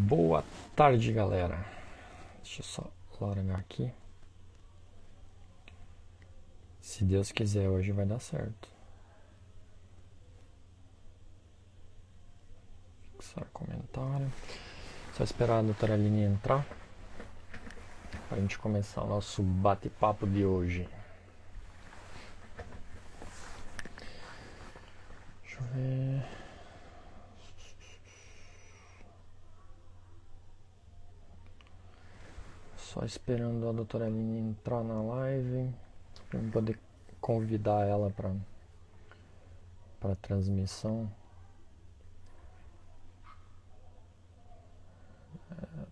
Boa tarde, galera. Deixa eu só largar aqui. Se Deus quiser, hoje vai dar certo. Fixar comentário. Só esperar a doutora Aline entrar para a gente começar o nosso bate-papo de hoje. Deixa eu ver. Só esperando a doutora Aline entrar na live para eu poder convidar ela para a transmissão.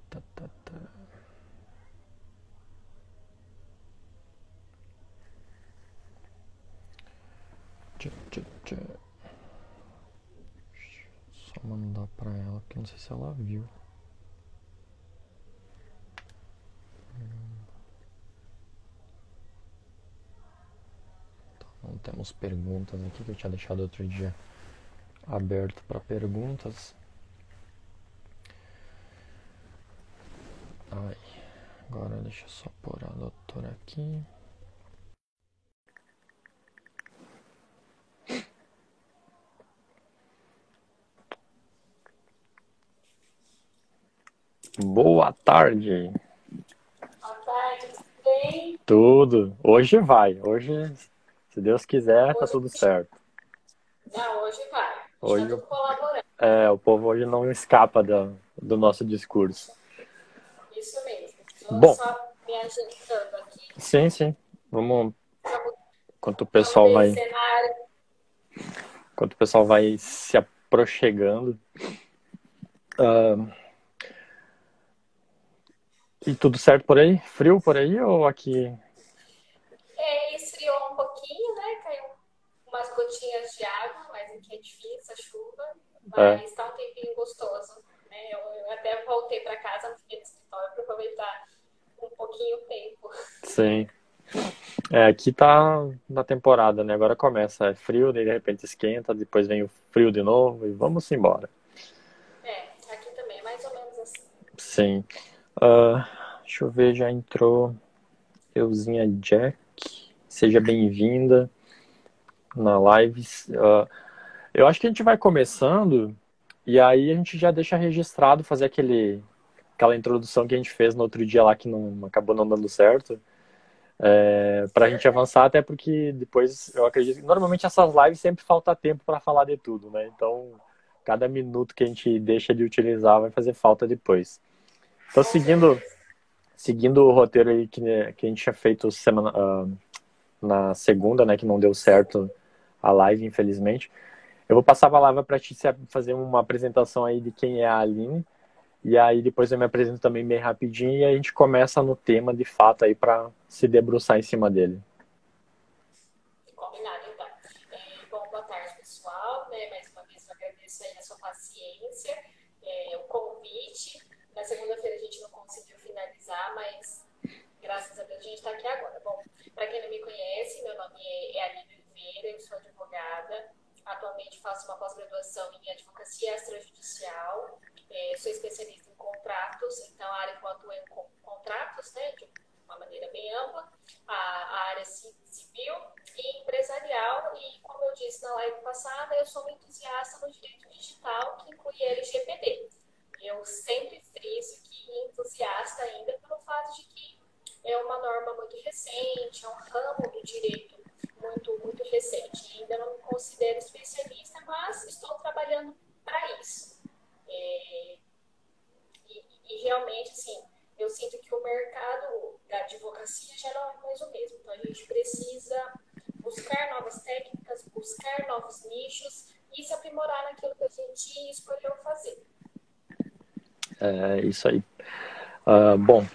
Tá, tá, tá. Tchê, tchê, tchê. Só mandar para ela, porque não sei se ela viu. Não temos perguntas aqui, que eu tinha deixado outro dia aberto para perguntas. Ai, agora deixa eu só pôr a doutora aqui. Boa tarde. Boa tarde, tudo bem? Tudo. Hoje vai. Hoje, se Deus quiser, tá tudo certo. Não, hoje vai. Hoje, Está tudo colaborando. o povo hoje não escapa do nosso discurso. Isso mesmo. Estou Bom, só me ajeitando aqui. sim. Vamos, Vamos, enquanto o vamos pessoal ver vai, esse cenário. enquanto o pessoal vai se aproximando. E tudo certo por aí? Frio por aí ou aqui? Esfriou um pouquinho, né? Caiu umas gotinhas de água, mas aqui é difícil a chuva. É, Mas está um tempinho gostoso. Né? Eu até voltei para casa, não fiquei no escritório para aproveitar um pouquinho o tempo. sim. Aqui tá na temporada, né? Agora começa, é frio, daí de repente esquenta, depois vem o frio de novo e vamos embora. Aqui também é mais ou menos assim. Sim. Deixa eu ver, já entrou Euzinha Jack. Seja bem-vinda na live. Eu acho que a gente vai começando e aí a gente já deixa registrado fazer aquela introdução que a gente fez no outro dia lá que não acabou não dando certo. Pra gente avançar, até porque depois eu acredito que normalmente essas lives sempre falta tempo para falar de tudo, né? Então, cada minuto que a gente deixa de utilizar vai fazer falta depois. Então, Com certeza. seguindo o roteiro aí que a gente tinha feito na segunda, né, que não deu certo a live, infelizmente, eu vou passar a palavra para ti fazer uma apresentação aí de quem é a Aline, e aí depois eu me apresento também bem rapidinho e a gente começa no tema de fato aí para se debruçar em cima dele. Combinado, então. Bom, boa tarde, pessoal. Né? Mais uma vez, eu agradeço aí a sua paciência, o convite. Na segunda-feira a gente não conseguiu finalizar, mas graças a Deus a gente está aqui agora. Bom, para quem não me conhece, meu nome é Aline Oliveira, eu sou advogada. Atualmente faço uma pós-graduação em advocacia extrajudicial. Sou especialista em contratos, então a área que eu atuo é em contratos, né, de uma maneira bem ampla, a área civil e empresarial, e como eu disse na live passada, eu sou uma entusiasta no direito digital, que inclui LGPD. Eu sempre friso que entusiasta ainda pelo fato de que é uma norma muito recente, é um ramo do direito muito recente. Ainda não me considero especialista, mas estou trabalhando para isso. E realmente, assim, eu sinto que o mercado da advocacia já não é mais o mesmo. Então, a gente precisa buscar novas técnicas, buscar novos nichos e se aprimorar naquilo que a gente escolheu fazer. É isso aí. Bom,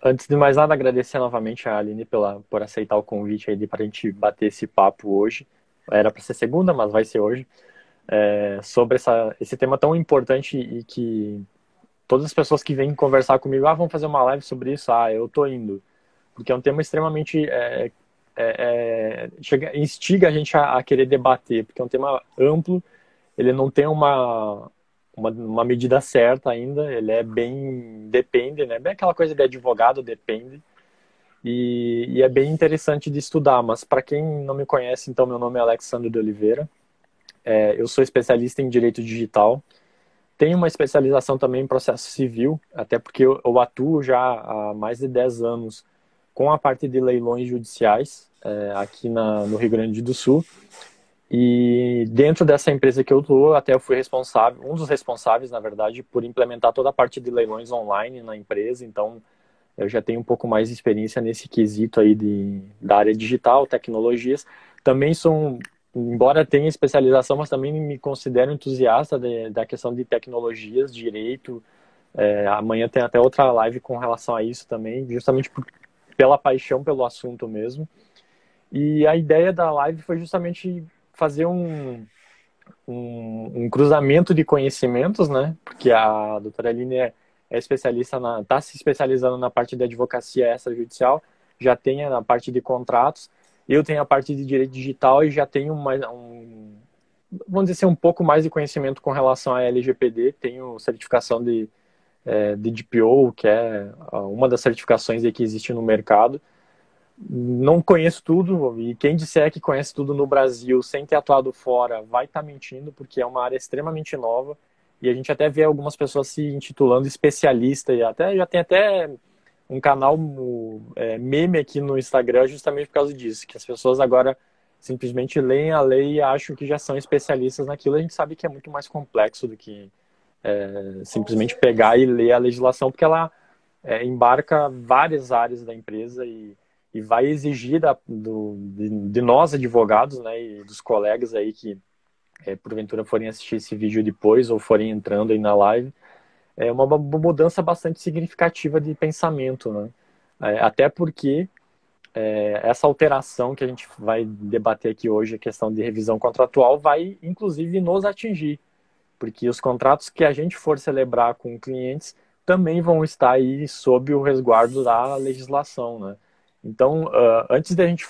antes de mais nada, agradecer novamente a Aline por aceitar o convite aí para a gente bater esse papo hoje. Era para ser segunda, mas vai ser hoje. Sobre esse tema tão importante e que todas as pessoas que vêm conversar comigo, vamos fazer uma live sobre isso, eu tô indo. Porque é um tema extremamente instiga a gente a querer debater, porque é um tema amplo, ele não tem uma medida certa ainda, ele é bem, depende, né? Bem aquela coisa de advogado, depende. E é bem interessante de estudar, mas para quem não me conhece, então meu nome é Alexandre de Oliveira, eu sou especialista em Direito Digital, tenho uma especialização também em processo civil, até porque eu atuo já há mais de 10 anos com a parte de leilões judiciais aqui no Rio Grande do Sul. E dentro dessa empresa que eu estou, até eu fui responsável, um dos responsáveis, na verdade, por implementar toda a parte de leilões online na empresa. Então, eu já tenho um pouco mais de experiência nesse quesito aí da área digital, tecnologias. Também sou, embora tenha especialização, mas também me considero entusiasta da questão de tecnologias, direito. Amanhã tem até outra live com relação a isso também, justamente pela paixão pelo assunto mesmo. E a ideia da live foi justamente fazer um cruzamento de conhecimentos, né? Porque a doutora Aline é especialista está se especializando na parte de advocacia extrajudicial, já tem na parte de contratos, eu tenho a parte de direito digital e já tenho vamos dizer assim, um pouco mais de conhecimento com relação à LGPD, tenho certificação de DPO, que é uma das certificações aí que existe no mercado. Não conheço tudo, e quem disser que conhece tudo no Brasil sem ter atuado fora vai estar mentindo, porque é uma área extremamente nova, e a gente até vê algumas pessoas se intitulando especialista, e até já tem até um canal meme aqui no Instagram justamente por causa disso, que as pessoas agora simplesmente leem a lei e acham que já são especialistas naquilo. A gente sabe que é muito mais complexo do que simplesmente pegar e ler a legislação, porque ela embarca várias áreas da empresa e vai exigir de nós advogados, né, e dos colegas aí que porventura forem assistir esse vídeo depois ou forem entrando aí na live, é uma mudança bastante significativa de pensamento, né? Até porque essa alteração que a gente vai debater aqui hoje, a questão de revisão contratual, vai inclusive nos atingir, porque os contratos que a gente for celebrar com clientes também vão estar aí sob o resguardo da legislação, né? Então, antes da gente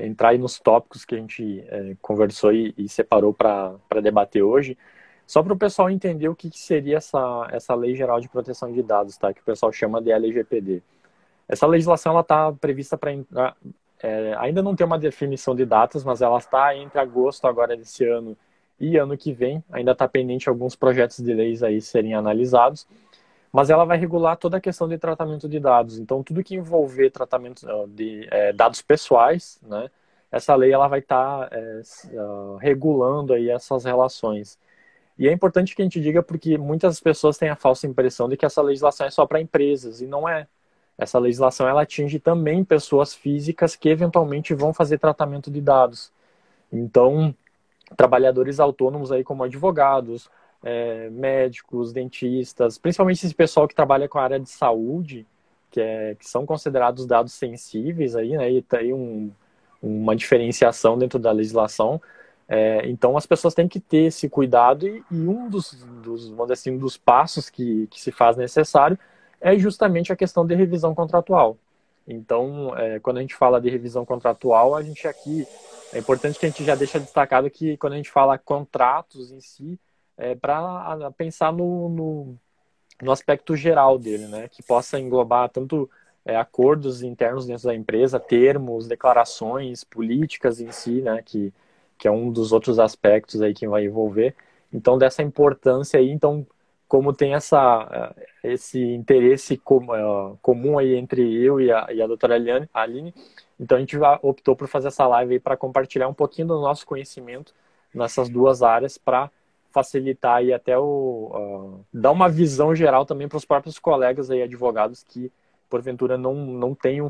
entrar aí nos tópicos que a gente conversou e separou para debater hoje, só para o pessoal entender o que seria essa Lei Geral de Proteção de Dados, tá? Que o pessoal chama de LGPD. Essa legislação ela está prevista para entrar, ainda não tem uma definição de datas, mas ela está entre agosto agora desse ano e ano que vem. Ainda está pendente alguns projetos de leis aí serem analisados, mas ela vai regular toda a questão de tratamento de dados. Então, tudo que envolver tratamento de dados pessoais, né? Essa lei ela vai estar regulando aí essas relações. E é importante que a gente diga porque muitas pessoas têm a falsa impressão de que essa legislação é só para empresas, e não é. Essa legislação ela atinge também pessoas físicas que eventualmente vão fazer tratamento de dados. Então, trabalhadores autônomos aí como advogados, médicos, dentistas, principalmente esse pessoal que trabalha com a área de saúde, que são considerados dados sensíveis aí, né? E tem uma diferenciação dentro da legislação. Então as pessoas têm que ter esse cuidado e um vamos dizer assim, dos passos que se faz necessário é justamente a questão de revisão contratual. Então, quando a gente fala de revisão contratual, a gente aqui é importante que a gente já deixe destacado que quando a gente fala contratos em si, é para pensar no aspecto geral dele, né? Que possa englobar tanto acordos internos dentro da empresa, termos, declarações, políticas em si, né? Que é um dos outros aspectos aí que vai envolver. Então, dessa importância aí, então, como tem esse interesse comum aí entre eu e a doutora Aline, então a gente optou por fazer essa live aí para compartilhar um pouquinho do nosso conhecimento nessas duas áreas para facilitar e até dar uma visão geral também para os próprios colegas aí advogados que porventura não tenham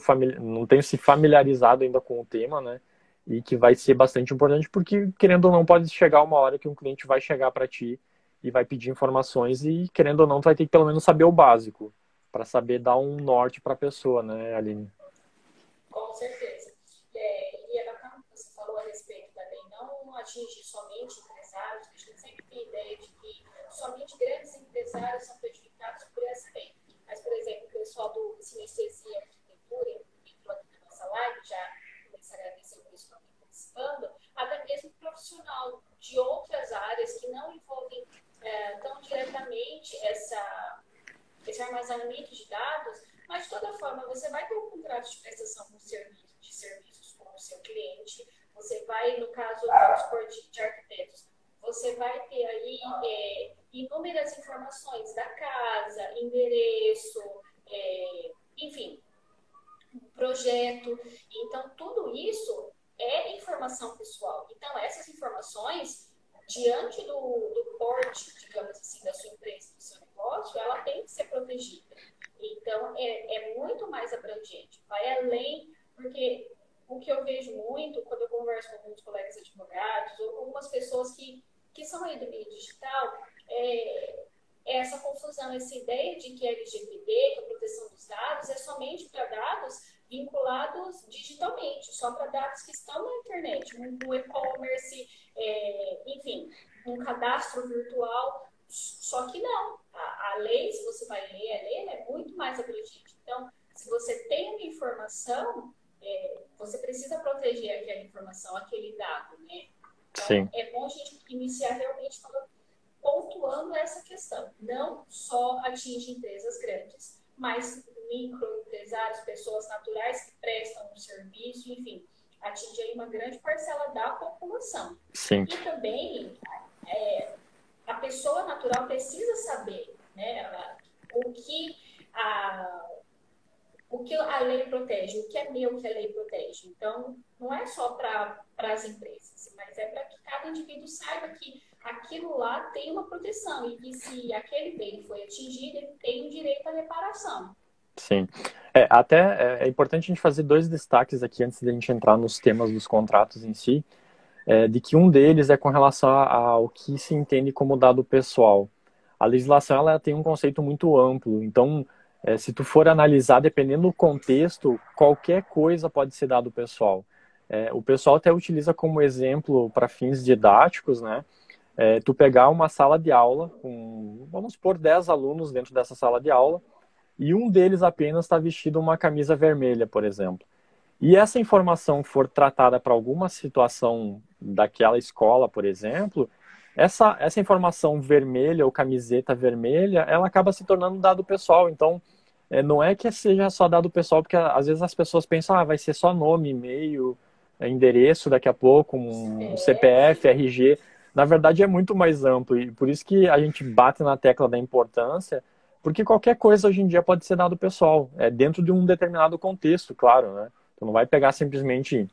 se familiarizado ainda com o tema, né? E que vai ser bastante importante porque, querendo ou não, pode chegar uma hora que um cliente vai chegar para ti e vai pedir informações e, querendo ou não, tu vai ter que pelo menos saber o básico para saber dar um norte para a pessoa, né, Aline? Com certeza. E é bacana que você falou a respeito da lei não atingir somente empresários, a gente sempre tem a ideia de que somente grandes empresários são prejudicados por essa lei. Mas, por exemplo, o pessoal do Sinestesia e Arquitetura entrou aqui na nossa live, já começo a agradecer por isso que estão participando, até mesmo profissional de outras áreas que não envolvem realmente esse armazenamento de dados, mas de toda forma você vai ter um contrato de prestação de serviços com o seu cliente, você vai, no caso, vamos supor, de arquitetos, você vai ter aí inúmeras informações da casa, endereço, enfim, projeto. Então, tudo isso é informação pessoal. Então, essas informações, diante do porte, digamos assim, da sua empresa, do seu negócio, ela tem que ser protegida. Então, é muito mais abrangente, vai além, porque o que eu vejo muito quando eu converso com alguns colegas advogados ou algumas pessoas que são aí do meio digital, é essa confusão, essa ideia de que a LGPD, que a proteção dos dados, é somente para dados vinculados digitalmente, só para dados que estão na internet, no e-commerce, enfim, um cadastro virtual. Só que não. A lei, se você vai ler, a lei é muito mais abrangente. Então, se você tem uma informação, você precisa proteger aquela informação, aquele dado, né? Então, Sim. é bom a gente iniciar realmente pontuando essa questão. Não só atinge empresas grandes, mas microempresários, pessoas naturais que prestam um serviço, enfim, atinge aí uma grande parcela da população. Sim. E também a pessoa natural precisa saber, né, o que a lei protege, o que é meu que a lei protege. Então, não é só para as empresas, mas é para que cada indivíduo saiba que aquilo lá tem uma proteção e que se aquele bem foi atingido, ele tem o direito à reparação. Sim. Até é importante a gente fazer dois destaques aqui antes de a gente entrar nos temas dos contratos em si, de que um deles é com relação ao que se entende como dado pessoal. A legislação ela tem um conceito muito amplo, então se tu for analisar, dependendo do contexto, qualquer coisa pode ser dado pessoal. O pessoal até utiliza como exemplo para fins didáticos, né? Tu pegar uma sala de aula com, vamos supor, 10 alunos dentro dessa sala de aula, e um deles apenas está vestido uma camisa vermelha, por exemplo. E essa informação for tratada para alguma situação daquela escola, por exemplo, essa informação vermelha ou camiseta vermelha, ela acaba se tornando dado pessoal. Então, não é que seja só dado pessoal, porque às vezes as pessoas pensam, vai ser só nome, e-mail, endereço daqui a pouco, um CPF, RG. Na verdade, é muito mais amplo e por isso que a gente bate na tecla da importância, porque qualquer coisa hoje em dia pode ser dado pessoal, dentro de um determinado contexto, claro, né? Tu não vai pegar simplesmente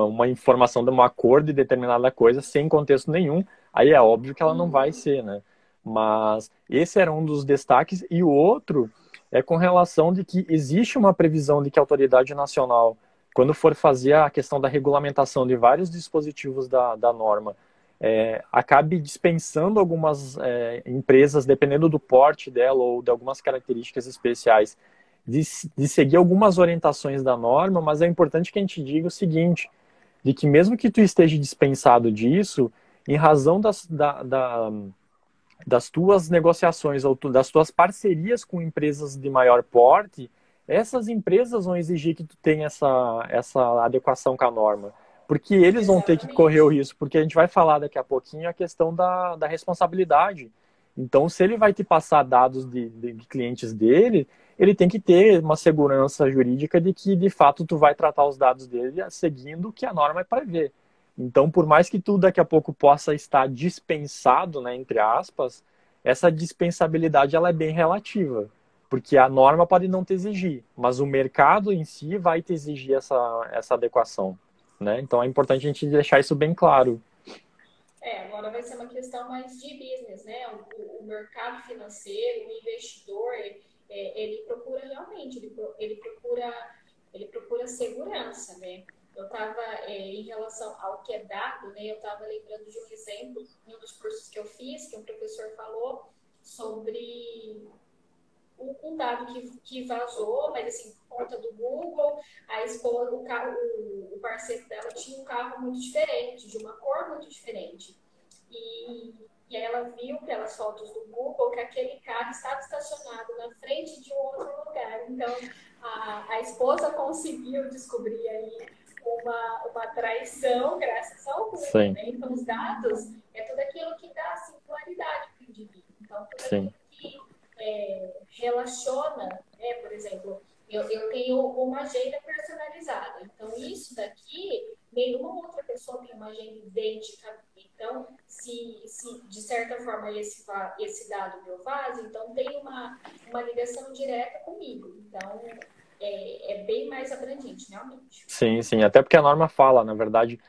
uma informação de uma cor de determinada coisa sem contexto nenhum, aí é óbvio que ela não vai ser, né? Mas esse era um dos destaques, e o outro é com relação de que existe uma previsão de que a autoridade nacional, quando for fazer a questão da regulamentação de vários dispositivos da norma, acabe dispensando algumas empresas, dependendo do porte dela ou de algumas características especiais, de seguir algumas orientações da norma, mas é importante que a gente diga o seguinte, de que mesmo que tu esteja dispensado disso, em razão das tuas negociações ou das tuas parcerias com empresas de maior porte, essas empresas vão exigir que tu tenha essa adequação com a norma. Porque eles vão ter que correr o risco, porque a gente vai falar daqui a pouquinho a questão da responsabilidade. Então, se ele vai te passar dados de clientes dele, ele tem que ter uma segurança jurídica de que, de fato, tu vai tratar os dados dele seguindo o que a norma prevê. Então, por mais que tu daqui a pouco possa estar dispensado, né, entre aspas, essa dispensabilidade ela é bem relativa, porque a norma pode não te exigir, mas o mercado em si vai te exigir essa adequação, né? Então, é importante a gente deixar isso bem claro. Agora vai ser uma questão mais de business, né? O mercado financeiro, o investidor, ele procura realmente, ele procura segurança, né? Eu estava, em relação ao que é dado, né? Eu estava lembrando de um exemplo, em um dos cursos que eu fiz, que um professor falou sobre um dado que vazou, mas assim, por conta do Google, a esposa, o parceiro dela tinha um carro muito diferente, de uma cor muito diferente. E aí ela viu pelas fotos do Google que aquele carro estava estacionado na frente de um outro lugar. Então, a esposa conseguiu descobrir aí uma traição graças ao Google, né? Então, os dados é tudo aquilo que dá singularidade para o indivíduo. Então, Então, tudo Sim. aquilo que relaciona, né? Por exemplo, eu tenho uma agenda personalizada. Então, isso daqui, nenhuma outra pessoa tem uma agenda idêntica. Então, se de certa forma esse dado meu vaza, então tem uma ligação direta comigo. Então, é bem mais abrangente, realmente. Sim, sim. Até porque a norma fala, na verdade,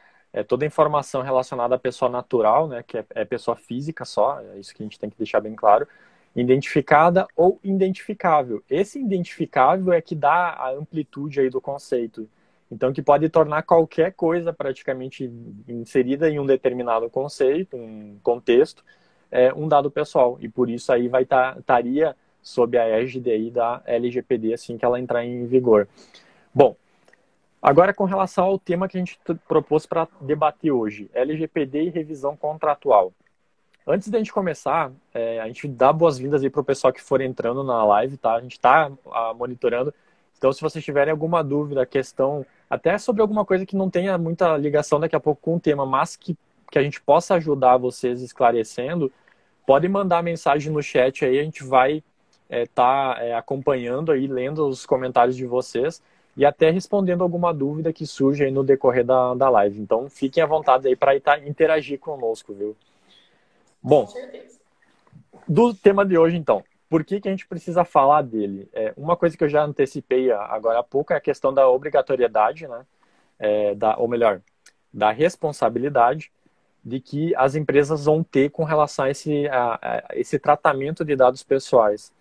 toda informação relacionada à pessoa natural, né, que é pessoa física só, é isso que a gente tem que deixar bem claro, identificada ou identificável. Esse identificável é que dá a amplitude aí do conceito. Então, que pode tornar qualquer coisa praticamente inserida em um determinado conceito, um contexto, um dado pessoal. E por isso aí estaria sob a égide aí da LGPD assim que ela entrar em vigor. Bom, agora, com relação ao tema que a gente propôs para debater hoje, LGPD e revisão contratual. Antes da gente começar, a gente dá boas-vindas aí para o pessoal que for entrando na live, tá? A gente está monitorando. Então, se vocês tiverem alguma dúvida, questão, até sobre alguma coisa que não tenha muita ligação daqui a pouco com o tema, mas que a gente possa ajudar vocês esclarecendo, podem mandar mensagem no chat aí, a gente vai acompanhando aí, lendo os comentários de vocês e até respondendo alguma dúvida que surge aí no decorrer da live. Então, fiquem à vontade aí para interagir conosco, viu? Com Bom, certeza. do tema de hoje, então, por que a gente precisa falar dele? Uma coisa que eu já antecipei agora há pouco é a questão da obrigatoriedade, né? Ou melhor, da responsabilidade de que as empresas vão ter com relação a esse tratamento de dados pessoais.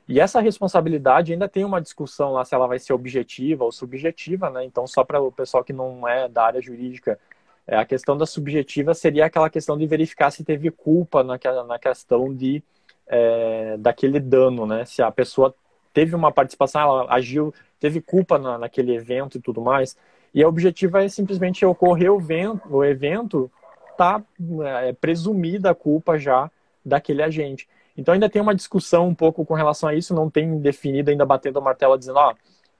E essa responsabilidade ainda tem uma discussão lá se ela vai ser objetiva ou subjetiva, né? Então, só para o pessoal que não é da área jurídica, a questão da subjetiva seria aquela questão de verificar se teve culpa na questão daquele dano, né? Se a pessoa teve uma participação, ela agiu, teve culpa naquele evento e tudo mais. E a objetiva é simplesmente ocorrer o evento, tá presumida a culpa já daquele agente. Então ainda tem uma discussão um pouco com relação a isso, não tem definido ainda batendo a martela dizendo,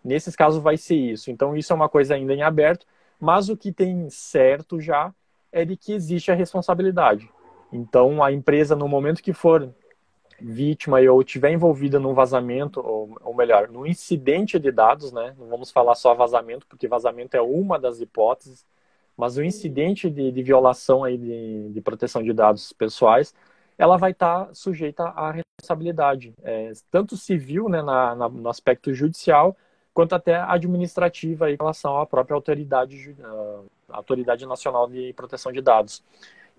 nesses casos vai ser isso. Então isso é uma coisa ainda em aberto, mas o que tem certo já é de que existe a responsabilidade. Então a empresa, no momento que for vítima ou estiver envolvida num vazamento, ou melhor, num incidente de dados, né? Não vamos falar só vazamento, porque vazamento é uma das hipóteses, mas o incidente de violação aí de proteção de dados pessoais, ela vai estar sujeita à responsabilidade, tanto civil, né, no aspecto judicial, quanto até administrativa em relação à própria Autoridade Nacional de Proteção de Dados.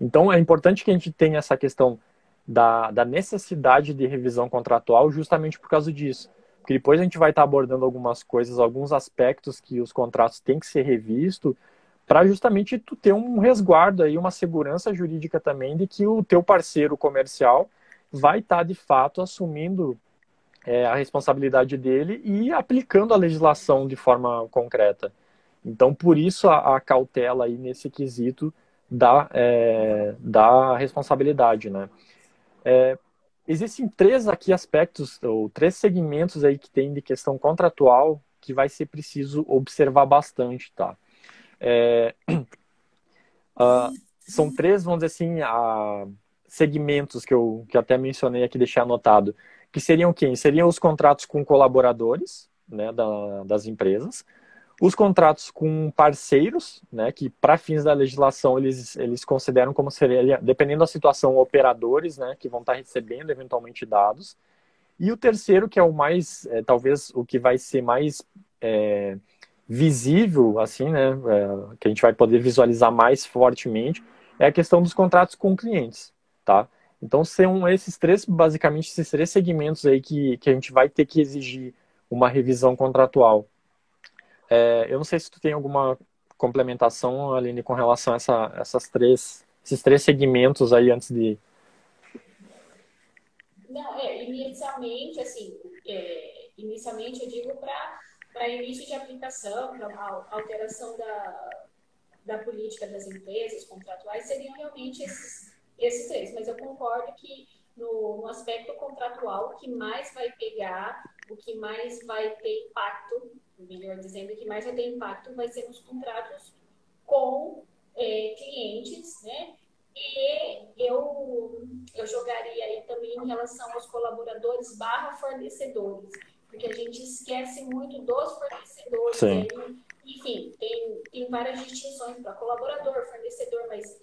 Então, é importante que a gente tenha essa questão da necessidade de revisão contratual justamente por causa disso. Porque depois a gente vai estar abordando algumas coisas, alguns aspectos que os contratos têm que ser revistos para justamente tu ter um resguardo aí, uma segurança jurídica também de que o teu parceiro comercial vai estar de fato assumindo a responsabilidade dele e aplicando a legislação de forma concreta. Então, por isso a cautela aí nesse quesito da responsabilidade, né? Existem três aqui aspectos, ou três segmentos aí que tem de questão contratual que vai ser preciso observar bastante, tá? São três, vamos dizer assim, segmentos que eu até mencionei aqui, deixei anotado, que seriam quem? Seriam os contratos com colaboradores, né, das empresas, os contratos com parceiros, né, que para fins da legislação eles consideram como seria, dependendo da situação, operadores, né, que vão estar recebendo eventualmente dados. E o terceiro, que é o mais, talvez o que vai ser mais visível, assim, né, que a gente vai poder visualizar mais fortemente, é a questão dos contratos com clientes, tá? Então são esses três, basicamente, esses três segmentos aí que a gente vai ter que exigir uma revisão contratual. Eu não sei se tu tem alguma complementação, Aline, com relação a esses três segmentos aí antes de... Não, inicialmente, assim, inicialmente eu digo para início de aplicação, para alteração da política das empresas contratuais, seriam realmente esses três. Mas eu concordo que no aspecto contratual, o que mais vai pegar, o que mais vai ter impacto, melhor dizendo, o que mais vai ter impacto vai ser nos contratos com clientes, né? E eu jogaria aí também em relação aos colaboradores barra fornecedores, porque a gente esquece muito dos fornecedores, e Sim, aí, enfim, tem várias distinções para colaborador, fornecedor, mas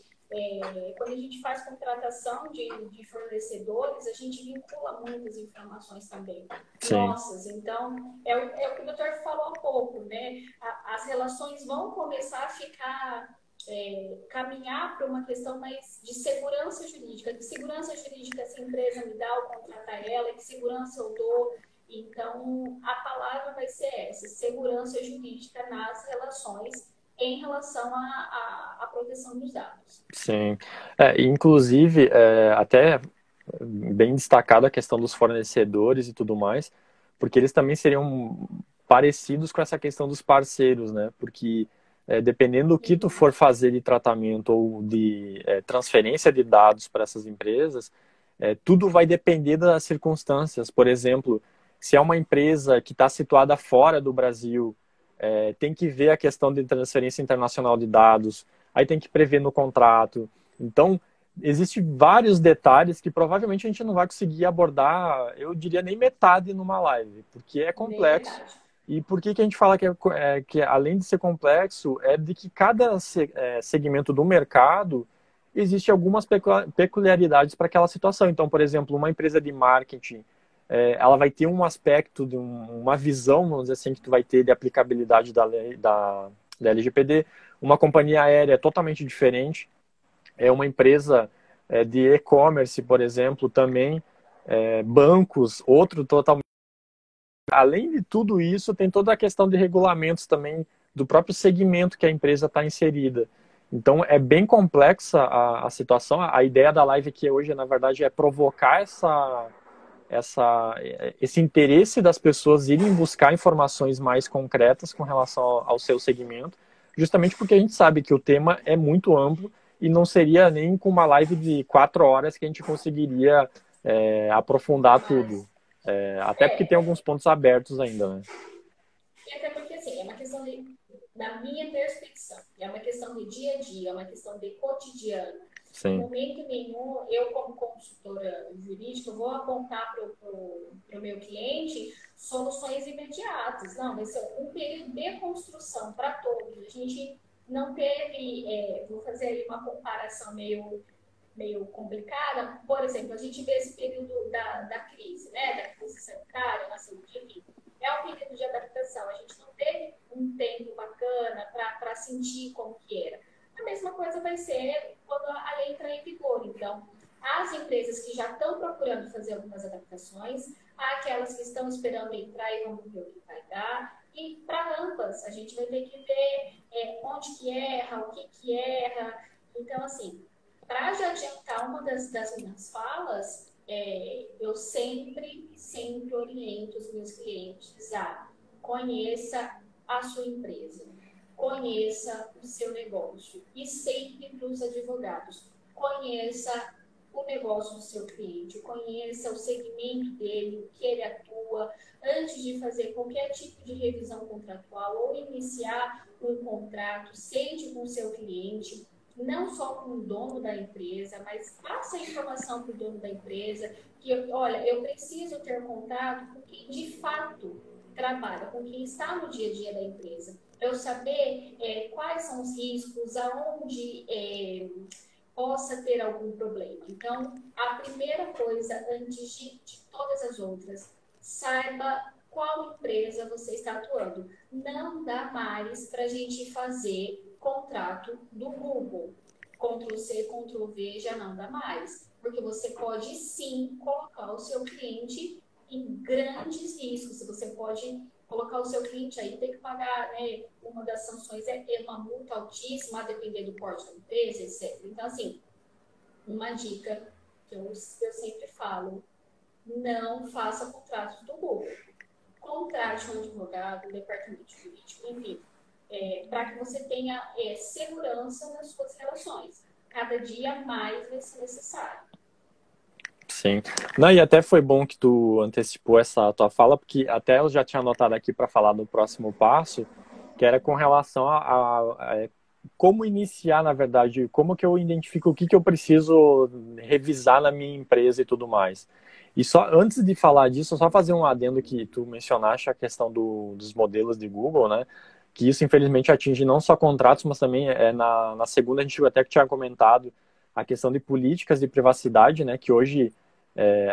quando a gente faz contratação de fornecedores, a gente vincula muitas informações também sim, nossas. Então, é o que o doutor falou há pouco, né? As relações vão começar a ficar caminhar para uma questão mais de segurança jurídica. Que segurança jurídica essa empresa me dá ao contratar ela? Que segurança eu dou? Então, a palavra vai ser essa, segurança jurídica nas relações em relação à proteção dos dados. sim. Inclusive, até bem destacado a questão dos fornecedores e tudo mais, porque eles também seriam parecidos com essa questão dos parceiros, né? Porque dependendo do que tu Uhum. for fazer de tratamento ou de transferência de dados para essas empresas, tudo vai depender das circunstâncias. Por exemplo, se é uma empresa que está situada fora do Brasil, tem que ver a questão de transferência internacional de dados, aí tem que prever no contrato. Então, existem vários detalhes que provavelmente a gente não vai conseguir abordar, eu diria, nem metade numa live, porque é Nem complexo. metade. E por que a gente fala que além de ser complexo, é de que cada segmento do mercado existe algumas peculiaridades para aquela situação. Então, por exemplo, uma empresa de marketing, ela vai ter um aspecto, uma visão, vamos dizer assim, que tu vai ter de aplicabilidade da lei, da LGPD. Uma companhia aérea é totalmente diferente. É uma empresa de e-commerce, por exemplo, também. Bancos, outro totalmente. Além de tudo isso, tem toda a questão de regulamentos também do próprio segmento que a empresa está inserida. Então, é bem complexa a situação. A ideia da live aqui hoje, na verdade, é provocar esse interesse das pessoas irem buscar informações mais concretas com relação ao seu segmento, justamente porque a gente sabe que o tema é muito amplo e não seria nem com uma live de 4 horas que a gente conseguiria aprofundar tudo. Mas, Até porque tem é, alguns pontos abertos ainda, né? e até porque, assim, é uma questão da minha perspectiva, é uma questão de dia a dia, é uma questão de cotidiano. Em Sim, momento nenhum, eu, como consultora jurídica, vou apontar para o meu cliente soluções imediatas. Não, vai ser um período de construção para todos. A gente não teve, vou fazer aí uma comparação meio complicada. Por exemplo, a gente vê esse período da crise, né? Da crise sanitária, na saúde, enfim. É um período de adaptação. A gente não teve um tempo bacana para sentir como que era. A mesma coisa vai ser quando a lei entrar em vigor. Então, as empresas que já estão procurando fazer algumas adaptações, há aquelas que estão esperando entrar e vamos ver o que vai dar. E para ambas, a gente vai ter que ver onde que erra, o que erra. Então, assim, para já adiantar uma das minhas falas, eu sempre oriento os meus clientes a conheça a sua empresa, conheça o seu negócio e sempre para os advogados, conheça o negócio do seu cliente, conheça o segmento dele, o que ele atua, antes de fazer qualquer tipo de revisão contratual ou iniciar um contrato, sente com o seu cliente, não só com o dono da empresa, mas passa a informação para o dono da empresa, que, olha, eu preciso ter contato com quem de fato trabalha, com quem está no dia a dia da empresa, para eu saber quais são os riscos, aonde possa ter algum problema. Então, a primeira coisa, antes de todas as outras, saiba qual empresa você está atuando. Não dá mais para a gente fazer contrato do Google. Ctrl+C, Ctrl+V já não dá mais. Porque você pode sim colocar o seu cliente em grandes riscos. Você pode colocar o seu cliente aí, ter que pagar, né? Uma das sanções é uma multa altíssima, a depender do porte da empresa, etc. Então, assim, uma dica que eu sempre falo, não faça contratos do Google. Contrate um advogado, um departamento jurídico, enfim, para que você tenha segurança nas suas relações. Cada dia mais vai ser necessário. sim. Não, e até foi bom que tu antecipou essa tua fala, porque até eu já tinha anotado aqui para falar no próximo passo, que era com relação como iniciar, na verdade, como que eu identifico o que eu preciso revisar na minha empresa e tudo mais. E só antes de falar disso, só fazer um adendo que tu mencionaste a questão dos modelos de Google, né? Que isso, infelizmente, atinge não só contratos, mas também na segunda a gente até que tinha comentado a questão de políticas de privacidade, né? Que hoje,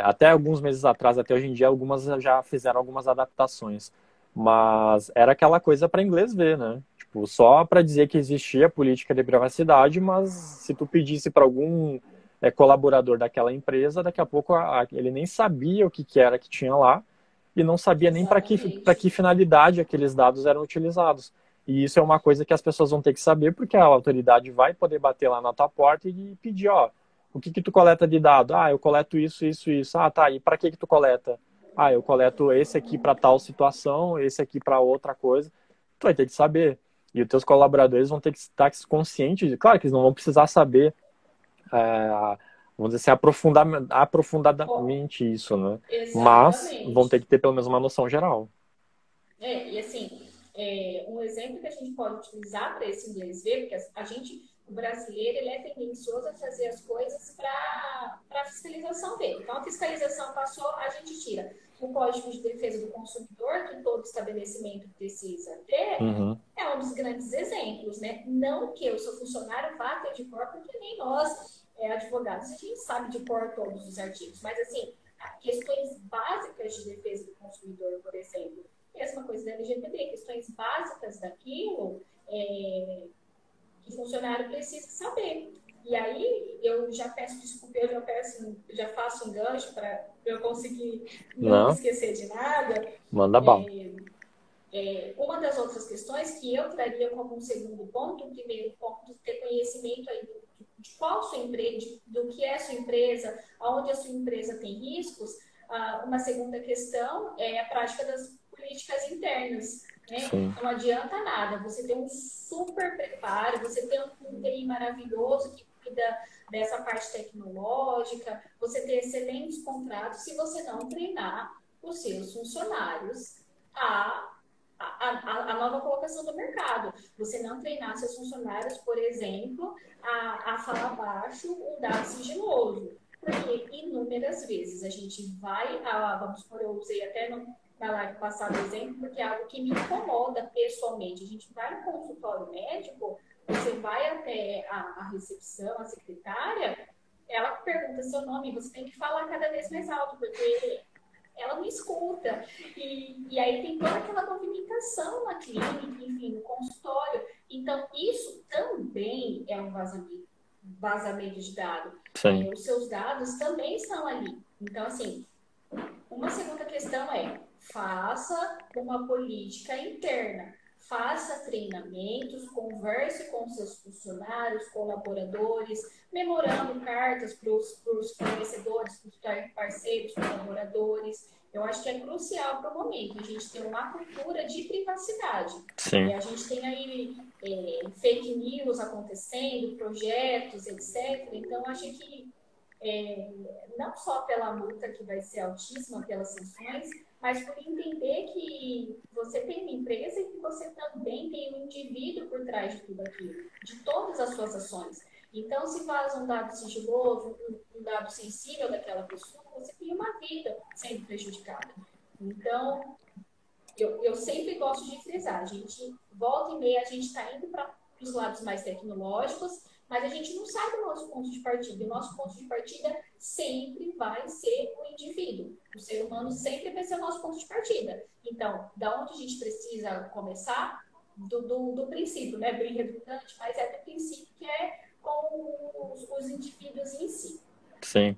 até alguns meses atrás, até hoje em dia, algumas já fizeram algumas adaptações. Mas era aquela coisa para inglês ver, né? Tipo, só para dizer que existia política de privacidade, mas se tu pedisse para algum colaborador daquela empresa, daqui a pouco ele nem sabia o que era que tinha lá e não sabia nem para Exatamente. que finalidade aqueles dados eram utilizados. E isso é uma coisa que as pessoas vão ter que saber, porque a autoridade vai poder bater lá na tua porta e pedir, ó, o que tu coleta de dado? Ah, eu coleto isso, isso, isso. Ah, tá, e para que tu coleta? Ah, eu coleto esse aqui para tal situação, esse aqui para outra coisa. Tu vai ter que saber. E os teus colaboradores vão ter que estar conscientes. Claro que eles não vão precisar saber, vamos dizer assim, Bom, aprofundadamente isso, né? Mas vão ter exatamente. que ter pelo menos uma noção geral. E assim, um exemplo que a gente pode utilizar para esse inglês ver, porque a gente, o brasileiro, ele é tendencioso a trazer as coisas para a fiscalização dele. Então, a fiscalização passou, a gente tira o Código de Defesa do Consumidor, que todo estabelecimento precisa ter, Uhum. é um dos grandes exemplos, né? Não que o seu funcionário vá ter de cor, porque nem nós, advogados, a gente sabe de cor todos os artigos, mas assim, questões básicas de defesa do consumidor, por exemplo, mesma coisa da LGPD, questões básicas daquilo que o funcionário precisa saber. E aí eu já peço desculpa, já faço um gancho para eu conseguir não me Não, esquecer de nada. manda bala. Uma das outras questões que eu traria como um segundo ponto, o primeiro ponto, ter conhecimento aí de qual sua empresa, do que é a sua empresa, aonde a sua empresa tem riscos. Uma segunda questão é a prática das políticas internas. Né? Sim, Não adianta nada você ter um super preparo, você ter um TI maravilhoso que cuida dessa parte tecnológica, você ter excelentes contratos, se você não treinar os seus funcionários a a nova colocação do mercado. Você não treinar seus funcionários, por exemplo, a falar baixo um dado sigiloso. Porque inúmeras vezes a gente vai, vamos supor, eu usei até na live passada o exemplo, porque é algo que me incomoda pessoalmente. A gente vai no consultório médico, você vai até a recepção, a secretária, ela pergunta seu nome, você tem que falar cada vez mais alto, porque ela não escuta. E aí tem toda aquela movimentação na clínica, enfim, no consultório. Então, isso também é um vazamento de dados. sim, Os seus dados também estão ali. Então, assim, uma segunda questão é: faça uma política interna, faça treinamentos, converse com seus funcionários, colaboradores, memorando cartas para os fornecedores, para os parceiros, colaboradores. Eu acho que é crucial para o momento a gente ter uma cultura de privacidade. sim, A gente tem aí fake news acontecendo, projetos, etc. Então, acho que não só pela multa que vai ser altíssima, pelas sanções, mas por entender que você tem uma empresa e que você também tem um indivíduo por trás de tudo aquilo, de todas as suas ações. Então, se faz um dado sigiloso, um dado sensível daquela pessoa, você tem uma vida sendo prejudicada. Então, eu sempre gosto de frisar, a gente volta e meia, a gente está indo para os lados mais tecnológicos, mas a gente não sai do nosso ponto de partida. E o nosso ponto de partida sempre vai ser o indivíduo. O ser humano sempre vai ser o nosso ponto de partida. Então, da onde a gente precisa começar? Do princípio, né? Bem redundante, mas é do princípio que é com os indivíduos em si. sim.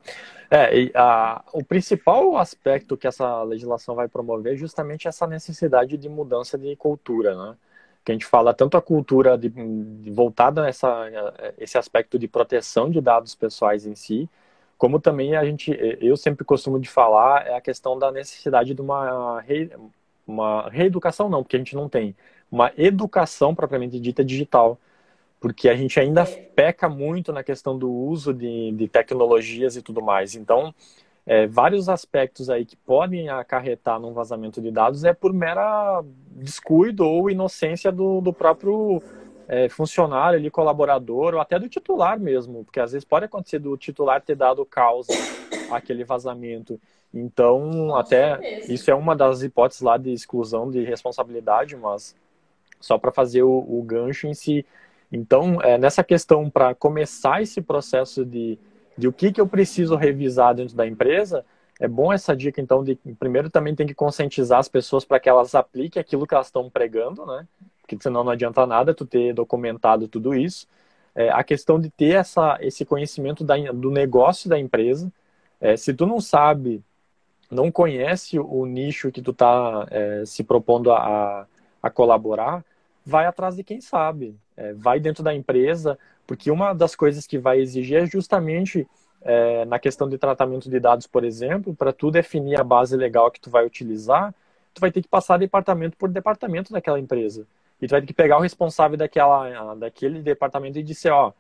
O principal aspecto que essa legislação vai promover é justamente essa necessidade de mudança de cultura, né? Que a gente fala tanto a cultura voltada a esse aspecto de proteção de dados pessoais em si, como também eu sempre costumo de falar é a questão da necessidade de uma reeducação não, porque a gente não tem, uma educação propriamente dita digital, porque a gente ainda É, peca muito na questão do uso de tecnologias e tudo mais. Então, vários aspectos aí que podem acarretar num vazamento de dados é por mera descuido ou inocência do próprio funcionário ali, colaborador, ou até do titular mesmo, porque às vezes pode acontecer do titular ter dado causa àquele vazamento. Então, Com até certeza. isso é uma das hipóteses lá de exclusão de responsabilidade, mas só para fazer o gancho em si. Então, nessa questão, para começar esse processo de o que eu preciso revisar dentro da empresa, é bom essa dica, então, de primeiro também tem que conscientizar as pessoas para que elas apliquem aquilo que elas estão pregando, né? Porque senão não adianta nada tu ter documentado tudo isso. A questão de ter esse conhecimento do negócio da empresa. Se tu não sabe, não conhece o nicho que tu está se propondo a colaborar, vai atrás de quem sabe. Vai dentro da empresa, porque uma das coisas que vai exigir é justamente na questão de tratamento de dados, por exemplo, para tu definir a base legal que tu vai utilizar, tu vai ter que passar departamento por departamento daquela empresa. E tu vai ter que pegar o responsável daquele departamento e dizer, ó,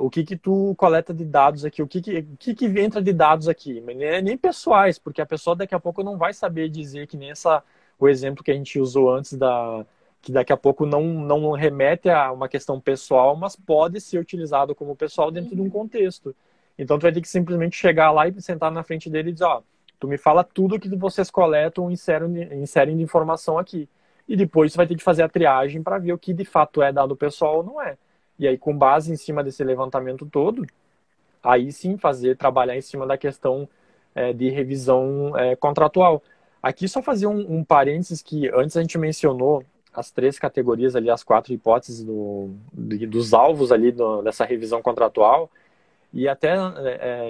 o que tu coleta de dados aqui, o que entra de dados aqui, mas nem pessoais, porque a pessoa daqui a pouco não vai saber dizer que nem o exemplo que a gente usou antes que daqui a pouco não remete a uma questão pessoal, mas pode ser utilizado como pessoal dentro de um contexto. Então tu vai ter que simplesmente chegar lá e sentar na frente dele e dizer, ó, tu me fala tudo que vocês coletam e inserem de informação aqui. E depois tu vai ter que fazer a triagem para ver o que de fato é dado pessoal ou não é. E aí, com base em cima desse levantamento todo, aí sim trabalhar em cima da questão de revisão contratual. Aqui só fazer um parênteses que antes a gente mencionou as 3 categorias ali, as 4 hipóteses dos alvos ali dessa revisão contratual, e até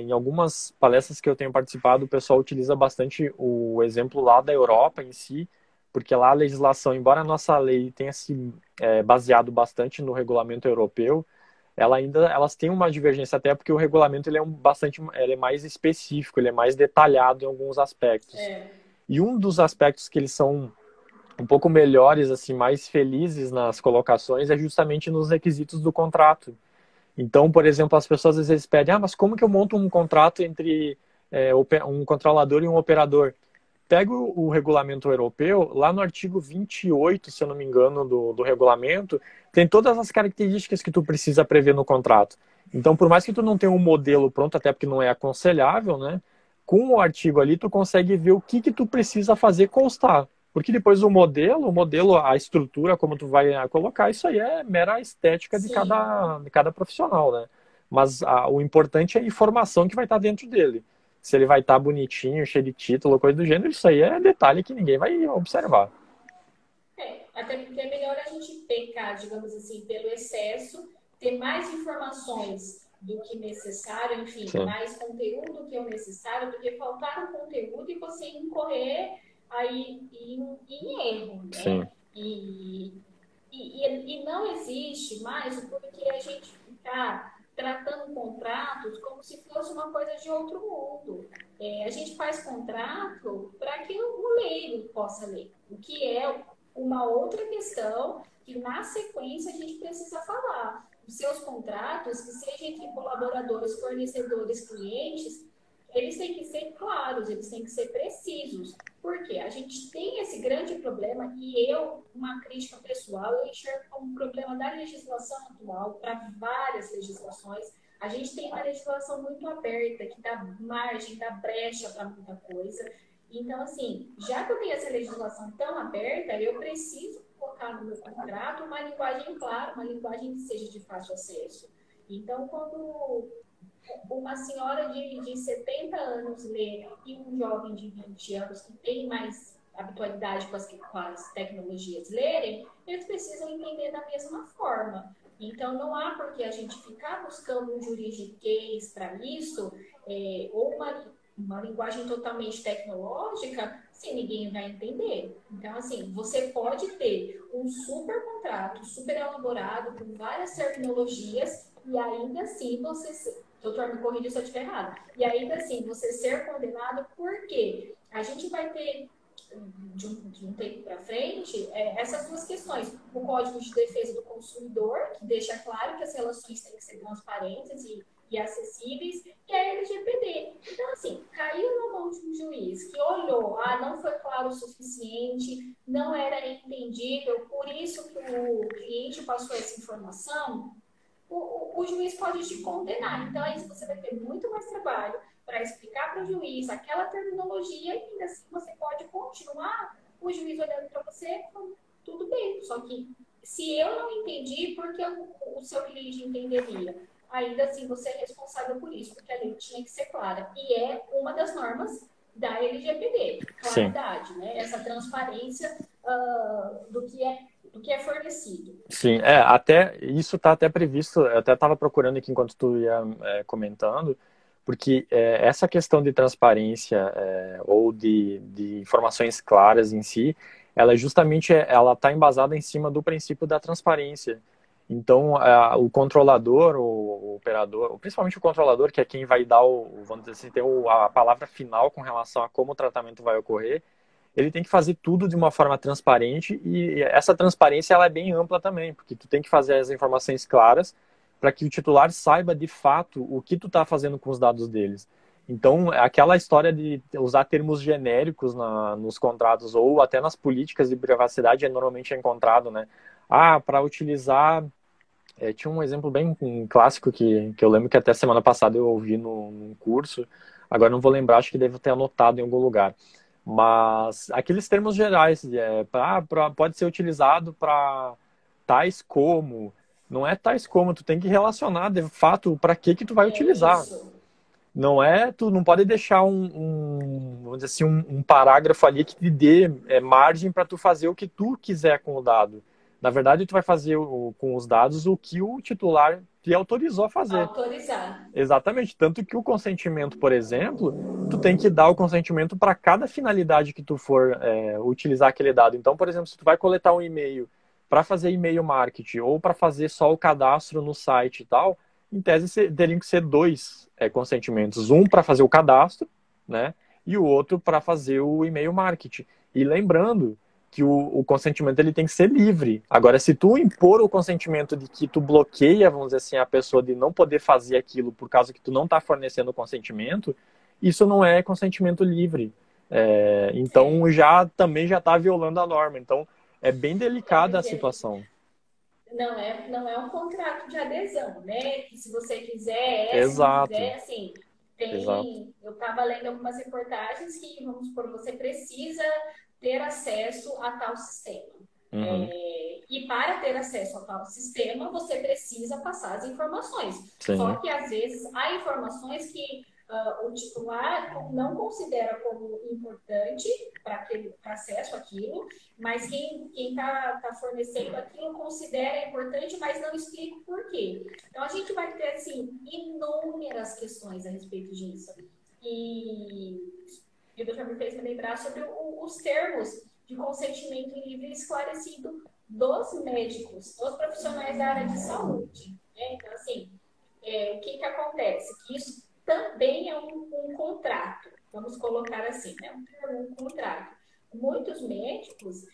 em algumas palestras que eu tenho participado, o pessoal utiliza bastante o exemplo lá da Europa em si, porque lá a legislação, embora a nossa lei tenha se baseado bastante no regulamento europeu, elas têm uma divergência, até porque o regulamento ele é mais específico, ele é mais detalhado em alguns aspectos. E um dos aspectos que eles são um pouco melhores, assim, mais felizes nas colocações, é justamente nos requisitos do contrato. Então, por exemplo, as pessoas às vezes pedem, mas como que eu monto um contrato entre um controlador e um operador? Pega o regulamento europeu, lá no artigo 28, se eu não me engano, do regulamento, tem todas as características que tu precisa prever no contrato. Então, por mais que tu não tenha um modelo pronto, até porque não é aconselhável, né? Com o artigo ali, tu consegue ver o que tu precisa fazer constar. Porque depois o modelo, a estrutura, como tu vai colocar, isso aí é mera estética Sim. de cada profissional, né? Mas o importante é a informação que vai estar dentro dele. Se ele vai estar bonitinho, cheio de título, coisa do gênero, isso aí é detalhe que ninguém vai observar. Até porque é melhor a gente pecar, digamos assim, pelo excesso, ter mais informações do que necessário, enfim, Sim, mais conteúdo do que o necessário, do que faltar um conteúdo e você incorrer aí em erro, sim, né? E não existe mais o porquê a gente ficar tratando contratos como se fosse uma coisa de outro mundo. A gente faz contrato para que o leigo possa ler, o que é uma outra questão que na sequência a gente precisa falar. Os seus contratos, que seja entre colaboradores, fornecedores, clientes, eles têm que ser claros, eles têm que ser precisos. Porque a gente tem esse grande problema, e uma crítica pessoal, eu enxergo como um problema da legislação atual, para várias legislações. A gente tem uma legislação muito aberta, que dá margem, dá brecha para muita coisa. Então, assim, já que eu tenho essa legislação tão aberta, eu preciso colocar no meu contrato uma linguagem clara, uma linguagem que seja de fácil acesso. Então, quando uma senhora de 70 anos lê e um jovem de 20 anos que tem mais habitualidade com as tecnologias lerem, eles precisam entender da mesma forma. Então, não há por que a gente ficar buscando um juridiquês para isso, ou uma linguagem totalmente tecnológica, se ninguém vai entender. Então, assim, você pode ter um super contrato, super elaborado, com várias terminologias, e ainda assim você doutor, me corrija se eu estiver errado. E ainda assim, você ser condenado, por quê? A gente vai ter, de um tempo para frente, essas duas questões. O Código de Defesa do Consumidor, que deixa claro que as relações têm que ser transparentes e acessíveis, que é a LGPD. Então, assim, caiu na mão de um juiz que olhou, não foi claro o suficiente, não era entendível, por isso que o cliente passou essa informação, o juiz pode te condenar. Então, aí você vai ter muito mais trabalho para explicar para o juiz aquela terminologia e ainda assim você pode continuar o juiz olhando para você falando, tudo bem, só que se eu não entendi, por que o seu cliente entenderia? Ainda assim, você é responsável por isso, porque a lei tinha que ser clara. E é uma das normas da LGPD, claridade, né? Essa transparência do que é fornecido. Sim, até isso está até previsto, eu até estava procurando aqui enquanto tu ia comentando, porque essa questão de transparência ou de informações claras em si, ela justamente ela está embasada em cima do princípio da transparência. Então, o controlador, o operador, principalmente o controlador, que é quem vai dar, vamos dizer assim, ter a palavra final com relação a como o tratamento vai ocorrer, ele tem que fazer tudo de uma forma transparente e essa transparência ela é bem ampla também, porque tu tem que fazer as informações claras para que o titular saiba de fato o que tu está fazendo com os dados deles. Então, aquela história de usar termos genéricos nos contratos ou até nas políticas de privacidade normalmente é encontrado, né? Para utilizar... tinha um exemplo bem clássico que eu lembro que até semana passada eu ouvi num curso, agora não vou lembrar, acho que devo ter anotado em algum lugar. Mas aqueles termos gerais, pode ser utilizado para tais como, não é tais como, tu tem que relacionar de fato para que tu vai utilizar. Isso. Não tu não pode deixar vamos dizer assim, um parágrafo ali que te dê margem para tu fazer o que tu quiser com o dado. Na verdade, tu vai fazer com os dados o que o titular te autorizou a fazer. Autorizar. Exatamente. Tanto que o consentimento, por exemplo, tu tem que dar o consentimento para cada finalidade que tu for utilizar aquele dado. Então, por exemplo, se tu vai coletar um e-mail para fazer e-mail marketing ou para fazer só o cadastro no site e tal, em tese teriam que ser dois consentimentos. Um para fazer o cadastro, né? E o outro para fazer o e-mail marketing. E lembrando que o consentimento ele tem que ser livre. Agora, se tu impor o consentimento de que tu bloqueia, vamos dizer assim, a pessoa de não poder fazer aquilo por causa que tu não está fornecendo o consentimento, isso não é consentimento livre. Então, também já está violando a norma. Então, é bem delicada a situação. Não é um contrato de adesão, né? Que se você quiser, Exato. se não quiser, assim, Exato. Eu estava lendo algumas reportagens que, vamos supor, você precisa ter acesso a tal sistema. Uhum. E para ter acesso a tal sistema, você precisa passar as informações. Sim. Só que, às vezes, há informações que o titular não considera como importante para acesso àquilo, mas quem está fornecendo aquilo considera importante, mas não explica o porquê. Então, a gente vai ter, assim, inúmeras questões a respeito disso. E o doutor me fez me lembrar sobre os termos de consentimento livre e esclarecido dos médicos, dos profissionais da área de saúde. Né? Então, assim, o que acontece? Que isso também é um contrato, vamos colocar assim, né? Um contrato. Muitos médicos,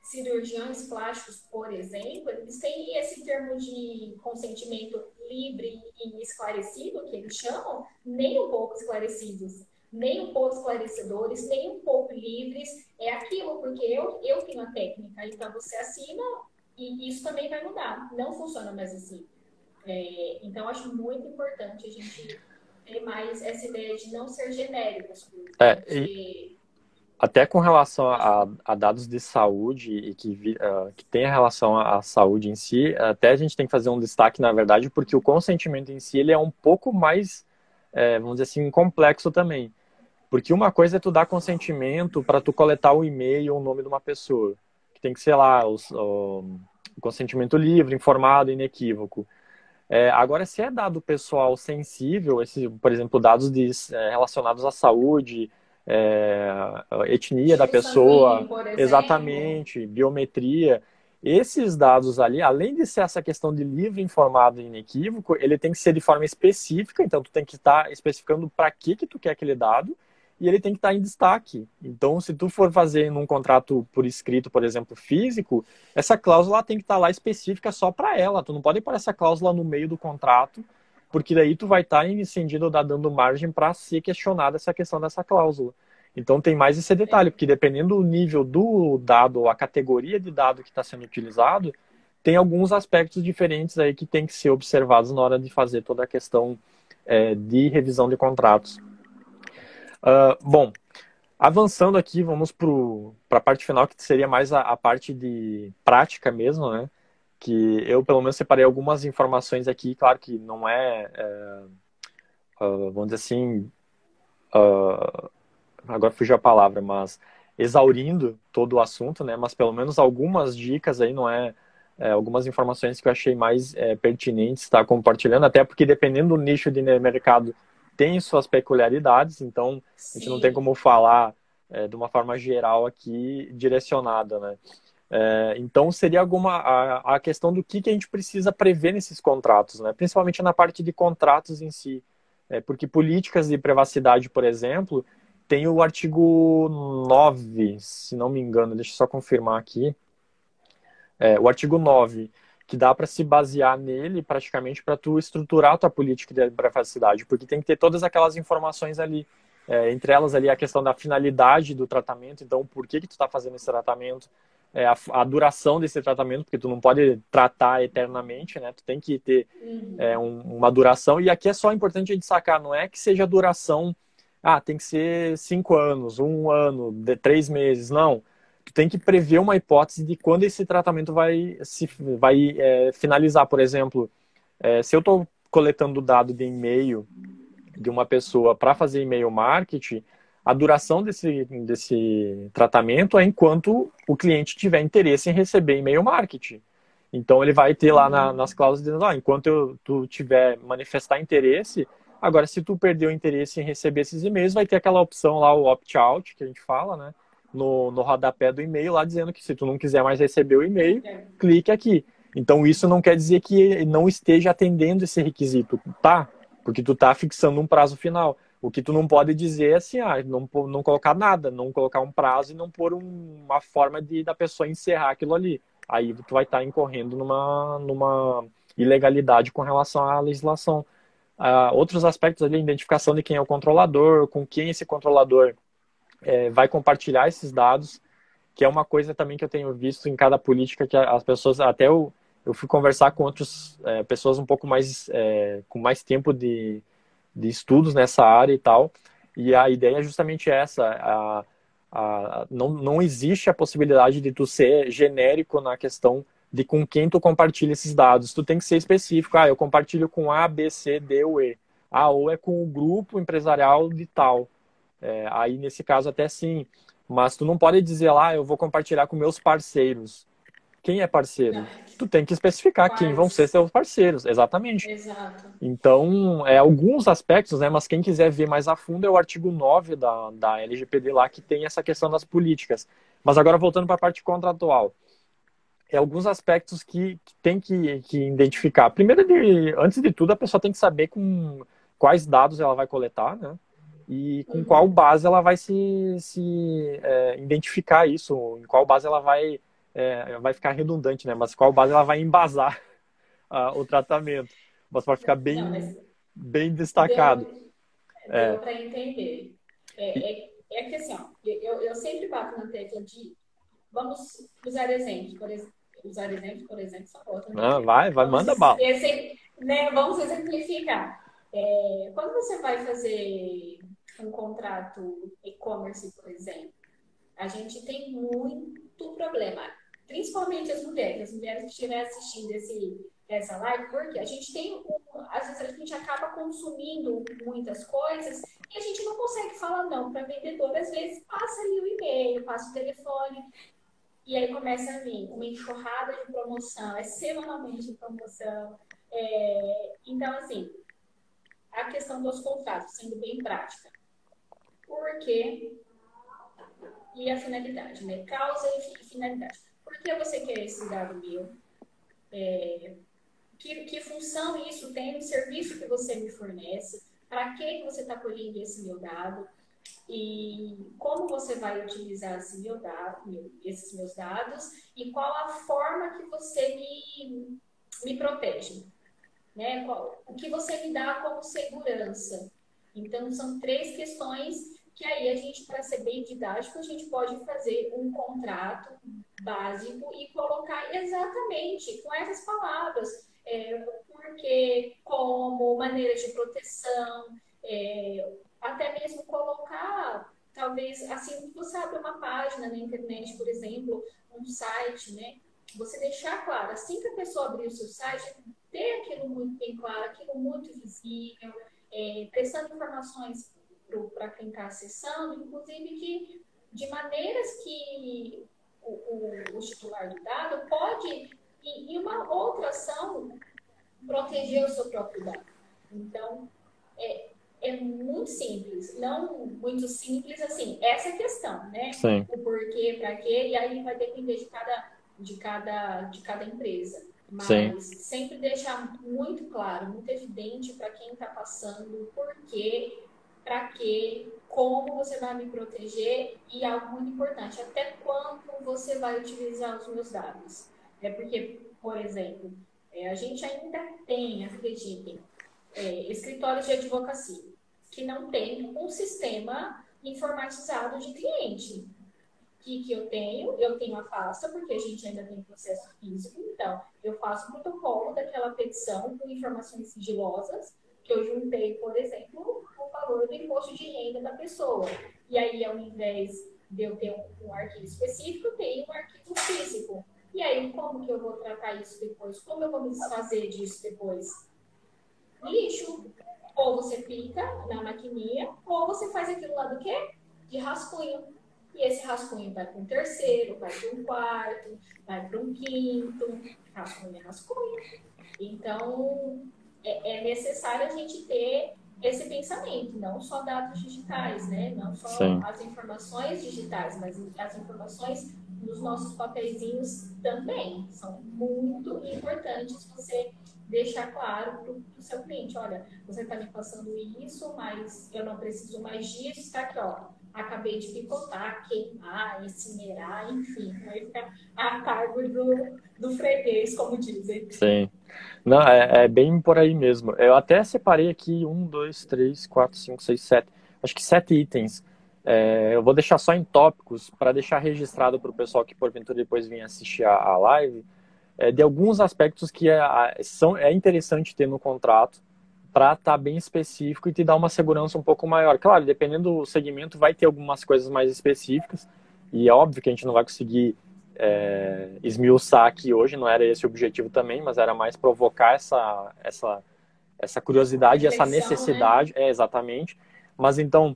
cirurgiões plásticos, por exemplo, eles têm esse termo de consentimento livre e esclarecido, que eles chamam, nem um pouco esclarecidos, nem um pouco esclarecedores, nem um pouco livres. É aquilo, porque eu tenho a técnica, então você assina e isso também vai mudar. Não funciona mais assim. Então, acho muito importante a gente ter mais essa ideia de não ser genéricos. Até com relação a dados de saúde e que tem relação à saúde em si, até a gente tem que fazer um destaque, na verdade, porque o consentimento em si ele é um pouco mais, vamos dizer assim, complexo também. Porque uma coisa é tu dar consentimento para tu coletar o e-mail ou o nome de uma pessoa, que tem que ser lá o consentimento livre, informado, inequívoco. Agora, se é dado pessoal sensível, por exemplo, dados relacionados à saúde, etnia da pessoa, sanguíneo, por exemplo. Exatamente, biometria, esses dados ali, além de ser essa questão de livre, informado e inequívoco, ele tem que ser de forma específica, então tu tem que estar especificando para que tu quer aquele dado, e ele tem que estar em destaque. Então, se tu for fazer num contrato por escrito, por exemplo, físico, essa cláusula tem que estar lá específica só para ela. Tu não pode pôr essa cláusula no meio do contrato porque daí tu vai estar incendindo ou dando margem para ser questionada essa questão dessa cláusula. Então tem mais esse detalhe, porque dependendo do nível do dado, ou a categoria de dado que está sendo utilizado, tem alguns aspectos diferentes aí que tem que ser observados na hora de fazer toda a questão de revisão de contratos. Bom, avançando aqui, vamos para a parte final, que seria mais a parte de prática mesmo, né? Que eu, pelo menos, separei algumas informações aqui, claro que não vamos dizer assim, agora fugiu a palavra, mas exaurindo todo o assunto, né? Mas pelo menos algumas dicas aí, não algumas informações que eu achei mais pertinentes estar compartilhando, até porque dependendo do nicho de mercado tem suas peculiaridades, então a gente não tem como falar de uma forma geral aqui direcionada, né? Então seria a questão do que a gente precisa prever nesses contratos, né? Principalmente na parte de contratos em si, porque políticas de privacidade, por exemplo, tem o artigo 9, se não me engano, deixa eu só confirmar aqui. O artigo 9, que dá para se basear nele praticamente para tu estruturar a tua política de privacidade, porque tem que ter todas aquelas informações ali, entre elas ali a questão da finalidade do tratamento, então por que tu está fazendo esse tratamento, a duração desse tratamento, porque tu não pode tratar eternamente, né? Tu tem que ter uma duração, e aqui é só importante a gente sacar, não é que seja a duração, tem que ser 5 anos, 1 ano, 3 meses, não. Tu tem que prever uma hipótese de quando esse tratamento vai finalizar. Por exemplo, se eu estou coletando dado de e-mail de uma pessoa para fazer e-mail marketing, a duração desse tratamento é enquanto o cliente tiver interesse em receber e-mail marketing. Então ele vai ter lá nas cláusulas dizendo, enquanto tu tiver manifestar interesse, agora se tu perder o interesse em receber esses e-mails, vai ter aquela opção lá, o opt-out, que a gente fala, né? No rodapé do e-mail lá dizendo que se tu não quiser mais receber o e-mail, clique aqui. Então isso não quer dizer que não esteja atendendo esse requisito, tá? Porque tu tá fixando um prazo final. O que tu não pode dizer é assim, não colocar nada, não colocar um prazo e não pôr uma forma da pessoa encerrar aquilo ali. Aí tu vai estar incorrendo numa ilegalidade com relação à legislação. Outros aspectos ali, identificação de quem é o controlador, com quem esse controlador vai compartilhar esses dados, que é uma coisa também que eu tenho visto em cada política, que as pessoas, até eu fui conversar com outras pessoas um pouco mais, com mais tempo de estudos nessa área e tal, e a ideia é justamente essa, não existe a possibilidade de tu ser genérico na questão de com quem tu compartilha esses dados, tu tem que ser específico, eu compartilho com A, B, C, D ou E, ou é com o grupo empresarial de tal, aí nesse caso até sim, mas tu não pode dizer lá, eu vou compartilhar com meus parceiros. Quem é parceiro? Não. Tu tem que especificar quem vão ser seus parceiros, exatamente. Exato. Então, alguns aspectos, né, mas quem quiser ver mais a fundo é o artigo 9 da LGPD lá, que tem essa questão das políticas. Mas agora voltando para a parte contratual. Alguns aspectos que tem que identificar. Primeiro, antes de tudo, a pessoa tem que saber com quais dados ela vai coletar, né? E com qual base ela vai identificar isso, em qual base ela vai ficar redundante, né? Mas qual base ela vai embasar o tratamento. Mas para ficar bem destacado. Deu para entender. É que assim, ó, eu sempre bato na tecla de vamos usar exemplos, por exemplo, só volta. Manda bala. Vamos exemplificar. Quando você vai fazer um contrato e-commerce, por exemplo, a gente tem muito problema, principalmente as mulheres que estiverem assistindo essa live, porque a gente tem, às vezes a gente acaba consumindo muitas coisas e a gente não consegue falar não para vendedor, às vezes passa ali o e-mail, passa o telefone, e aí começa a vir uma enxurrada de promoção, semanalmente promoção. Então, assim, a questão dos contratos, sendo bem prática. Por quê? E a finalidade, né? Causa e finalidade. Por que você quer esse dado meu? Que função isso tem no serviço que você me fornece? Para que você está colhendo esse meu dado? E como você vai utilizar esses meus dados? E qual a forma que você me protege? né? O que você me dá como segurança? Então, são três questões que aí a gente, para ser bem didático, a gente pode fazer um contrato básico e colocar exatamente com essas palavras. Porque, como, maneiras de proteção, até mesmo colocar, talvez, assim que você abre uma página na internet, por exemplo, um site, né? Você deixar claro, assim que a pessoa abrir o seu site, ter aquilo muito bem claro, aquilo muito visível, prestando informações para quem está acessando, inclusive que de maneiras que o titular do dado pode, em uma outra ação, proteger o seu próprio dado. Então, é muito simples, não muito simples assim, essa é a questão, né? Sim, O porquê, para quê, e aí vai depender de cada empresa. sim, Mas sempre deixar muito claro, muito evidente para quem está passando, o porquê, para quê, como você vai me proteger e algo muito importante, até quando você vai utilizar os meus dados. É porque, por exemplo, a gente ainda tem, acreditem, escritórios de advocacia que não tem um sistema informatizado de cliente. Que eu tenho? Eu tenho a pasta, porque a gente ainda tem processo físico, então eu faço o protocolo daquela petição com informações sigilosas, que eu juntei, por exemplo, o valor do imposto de renda da pessoa. E aí, ao invés de eu ter um arquivo específico, eu tenho um arquivo físico. E aí, como que eu vou tratar isso depois? Como eu vou me desfazer disso depois? Lixo. Ou você fica na maquininha, ou você faz aquilo lá do quê? De rascunho. E esse rascunho vai para um terceiro, vai para um quarto, vai para um quinto. Rascunho é rascunho. Então, é necessário a gente ter esse pensamento, não só dados digitais, né? Não só sim. as informações digitais, mas as informações nos nossos papeizinhos também. São muito importantes você deixar claro para o seu cliente, olha, você está me passando isso, mas eu não preciso mais disso, está aqui, ó. Acabei de picotar, queimar, incinerar, enfim, vai ficar a cargo do freguês, como dizem. Sim. Não, é bem por aí mesmo. Eu até separei aqui um, dois, três, quatro, cinco, seis, sete. Acho que 7 itens. Eu vou deixar só em tópicos para deixar registrado para o pessoal que porventura depois venha assistir a live, de alguns aspectos que é interessante ter no contrato para estar bem específico e te dar uma segurança um pouco maior. Claro, dependendo do segmento, vai ter algumas coisas mais específicas e é óbvio que a gente não vai conseguir esmiuçar aqui hoje, não era esse o objetivo também, mas era mais provocar essa curiosidade, essa Reflexão, né? necessidade, exatamente. Mas então,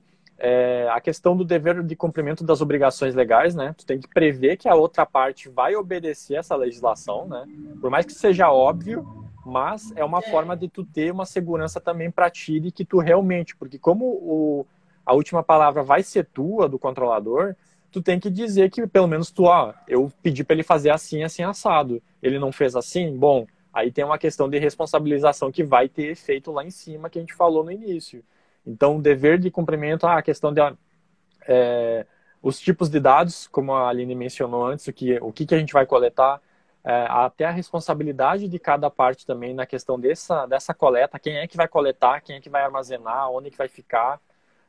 a questão do dever de cumprimento das obrigações legais, né? Tu tem que prever que a outra parte vai obedecer essa legislação, né? Por mais que seja óbvio, mas é uma forma de tu ter uma segurança também para ti de que tu realmente, porque como a última palavra vai ser tua, do controlador, tu tem que dizer que pelo menos tu, eu pedi para ele fazer assim, assim, assado. Ele não fez assim? Bom, aí tem uma questão de responsabilização que vai ter efeito lá em cima que a gente falou no início. Então, o dever de cumprimento, a questão de os tipos de dados, como a Aline mencionou antes, o que a gente vai coletar, até a responsabilidade de cada parte também na questão dessa coleta, quem é que vai coletar, quem é que vai armazenar, onde é que vai ficar,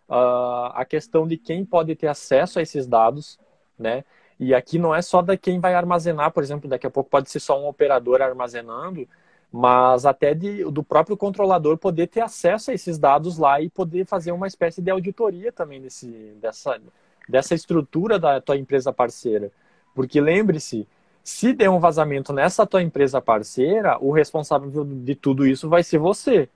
a questão de quem pode ter acesso a esses dados, né? E aqui não é só da quem vai armazenar, por exemplo, daqui a pouco pode ser só um operador armazenando, mas até do próprio controlador poder ter acesso a esses dados lá e poder fazer uma espécie de auditoria também dessa estrutura da tua empresa parceira. Porque lembre-se, se der um vazamento nessa tua empresa parceira, o responsável de tudo isso vai ser você.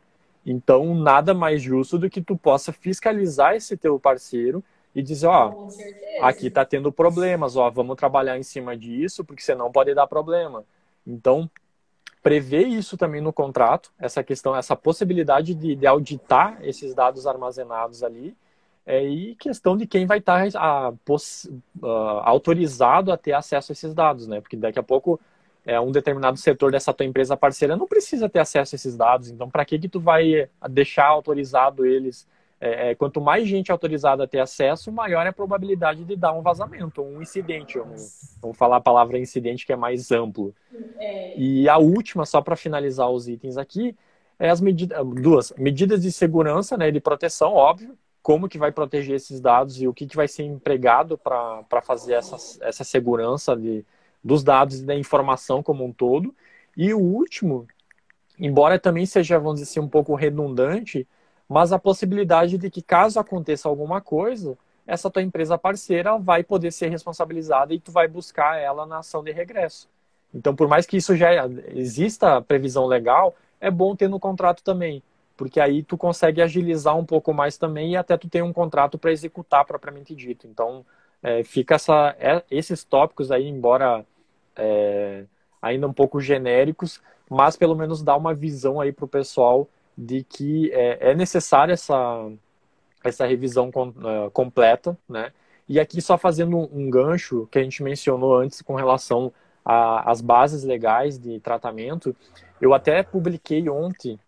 Então, nada mais justo do que tu possa fiscalizar esse teu parceiro e dizer, Com aqui certeza. está tendo problemas, vamos trabalhar em cima disso, porque senão pode dar problema. Então, prever isso também no contrato, essa questão, essa possibilidade de auditar esses dados armazenados ali, e questão de quem vai estar autorizado a ter acesso a esses dados, né? Porque daqui a pouco um determinado setor dessa tua empresa parceira não precisa ter acesso a esses dados, então para que tu vai deixar autorizado eles? Quanto mais gente autorizada a ter acesso, maior é a probabilidade de dar um vazamento, um incidente. Vamos falar a palavra incidente que é mais amplo. É, E a última, só para finalizar os itens aqui, as duas medidas de segurança, né, de proteção, óbvio, como que vai proteger esses dados e o que vai ser empregado para fazer essa segurança dos dados e da informação como um todo. E o último, embora também seja, vamos dizer assim, um pouco redundante, mas a possibilidade de que caso aconteça alguma coisa, essa tua empresa parceira vai poder ser responsabilizada e tu vai buscar ela na ação de regresso. Então, por mais que isso já exista previsão legal, é bom ter no contrato também, porque aí tu consegue agilizar um pouco mais também e até tu tem um contrato para executar propriamente dito. Então, fica esses tópicos aí, embora ainda um pouco genéricos, mas pelo menos dá uma visão aí para o pessoal de que é necessária essa revisão completa, né? E aqui só fazendo um gancho que a gente mencionou antes com relação às bases legais de tratamento, eu até publiquei ontem,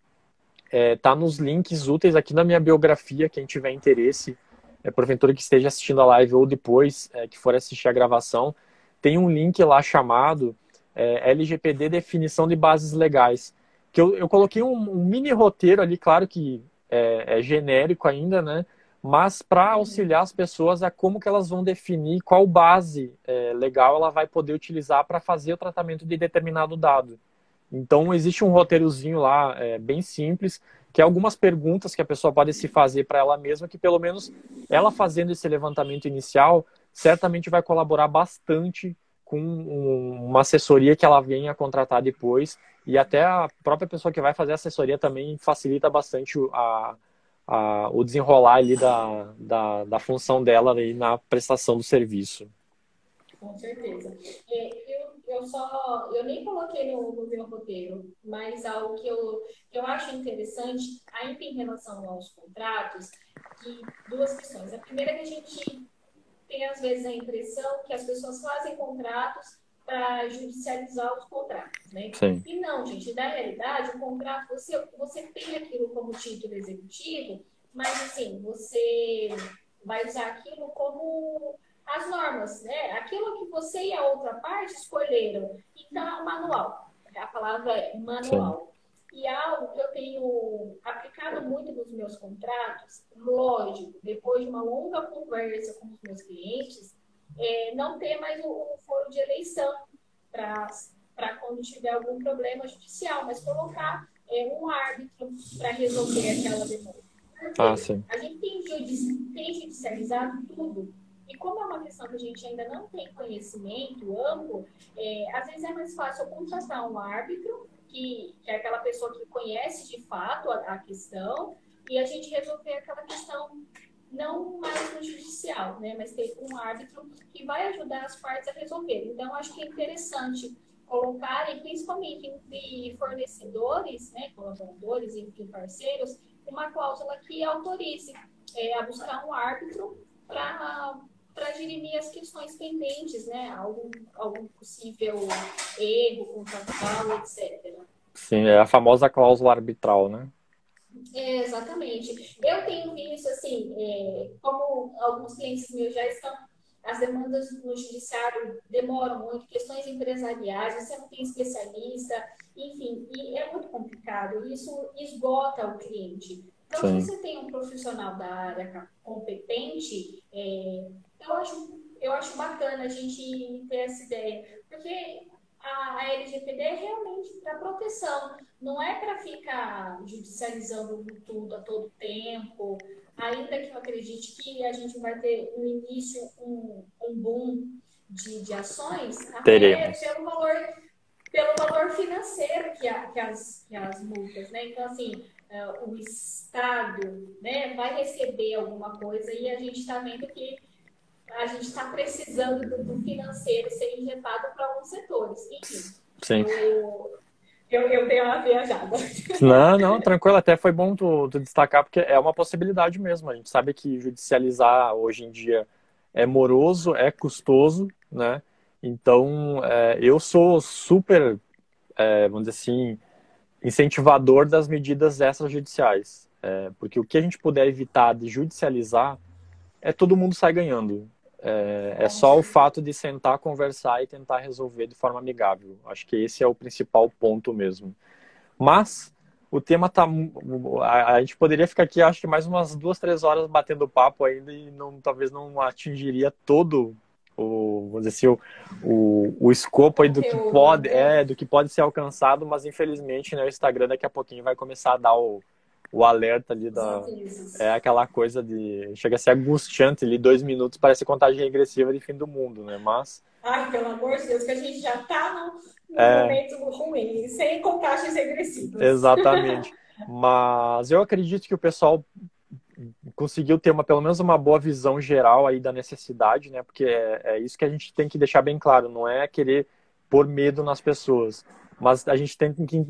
tá nos links úteis aqui na minha biografia, quem tiver interesse, porventura que esteja assistindo a live ou depois que for assistir a gravação, tem um link lá chamado LGPD Definição de Bases Legais, que eu coloquei um mini roteiro ali, claro que é genérico ainda, né? Mas para auxiliar as pessoas a como que elas vão definir qual base legal ela vai poder utilizar para fazer o tratamento de determinado dado. Então, existe um roteirozinho lá bem simples, que é algumas perguntas que a pessoa pode se fazer para ela mesma, que pelo menos ela fazendo esse levantamento inicial, certamente vai colaborar bastante com uma assessoria que ela venha a contratar depois, e até a própria pessoa que vai fazer a assessoria também facilita bastante o desenrolar ali da função dela aí na prestação do serviço. Com certeza. Eu nem coloquei no meu roteiro, mas algo que eu acho interessante, ainda em relação aos contratos, que duas questões. A primeira é que a gente tem, às vezes, a impressão que as pessoas fazem contratos para judicializar os contratos, né? Sim. E não, gente, na realidade, o contrato, você tem aquilo como título executivo, mas, assim, você vai usar aquilo como as normas, né? Aquilo que você e a outra parte escolheram. Então, é um manual. A palavra é manual. Sim. E algo que eu tenho aplicado muito nos meus contratos, lógico, depois de uma longa conversa com os meus clientes, não ter mais o foro de eleição para quando tiver algum problema judicial, mas colocar um árbitro para resolver aquela demanda. Porque a gente tem judicializado tudo. E como é uma questão que a gente ainda não tem conhecimento amplo, às vezes é mais fácil eu contratar um árbitro, que é aquela pessoa que conhece de fato a questão, e a gente resolver aquela questão não mais no judicial, né, mas ter um árbitro que vai ajudar as partes a resolver. Então, acho que é interessante colocarem, principalmente entre fornecedores, né, colaboradores, enfim, parceiros, uma cláusula que autorize a buscar um árbitro para dirimir as questões pendentes, né? Algum possível erro contratual, etc. Sim, é a famosa cláusula arbitral, né? Exatamente. Eu tenho visto, assim, como alguns clientes meus já estão, as demandas no judiciário demoram muito, questões empresariais, você não tem especialista, enfim, e é muito complicado. Isso esgota o cliente. Então, Sim. Se você tem um profissional da área competente, eu acho bacana a gente ter essa ideia, porque a LGPD é realmente para proteção, não é para ficar judicializando tudo a todo tempo, ainda que eu acredite que a gente vai ter no início um boom de ações, até pelo valor financeiro que as multas, né? Então, assim, o Estado, né, vai receber alguma coisa e a gente está vendo que a gente está precisando do financeiro ser injetado para alguns setores. Enfim, Sim. Eu dei uma viajada. Não, tranquilo. Até foi bom tu destacar, porque é uma possibilidade mesmo. A gente sabe que judicializar hoje em dia é moroso, é custoso, né? Então, eu sou super, vamos dizer assim, incentivador das medidas extrajudiciais. Porque o que a gente puder evitar de judicializar, todo mundo sai ganhando. É só o fato de sentar, conversar e tentar resolver de forma amigável. Acho que esse é o principal ponto mesmo. Mas o tema tá. A gente poderia ficar aqui, acho que mais umas 2, 3 horas batendo papo ainda e talvez não atingiria todo vamos dizer assim, o escopo aí Conteúdo, né? do que pode ser alcançado, mas infelizmente, né, o Instagram daqui a pouquinho vai começar a dar o alerta ali Os da. avisos. É aquela coisa de. Chega a ser angustiante ali, 2 minutos, parece contagem regressiva de fim do mundo, né? Mas. Ai, pelo amor de Deus, que a gente já está num É, momento ruim, sem contagens regressivas. exatamente. Mas eu acredito que o pessoal conseguiu ter pelo menos uma boa visão geral aí da necessidade, né? Porque é isso que a gente tem que deixar bem claro, não é querer pôr medo nas pessoas, mas a gente tem que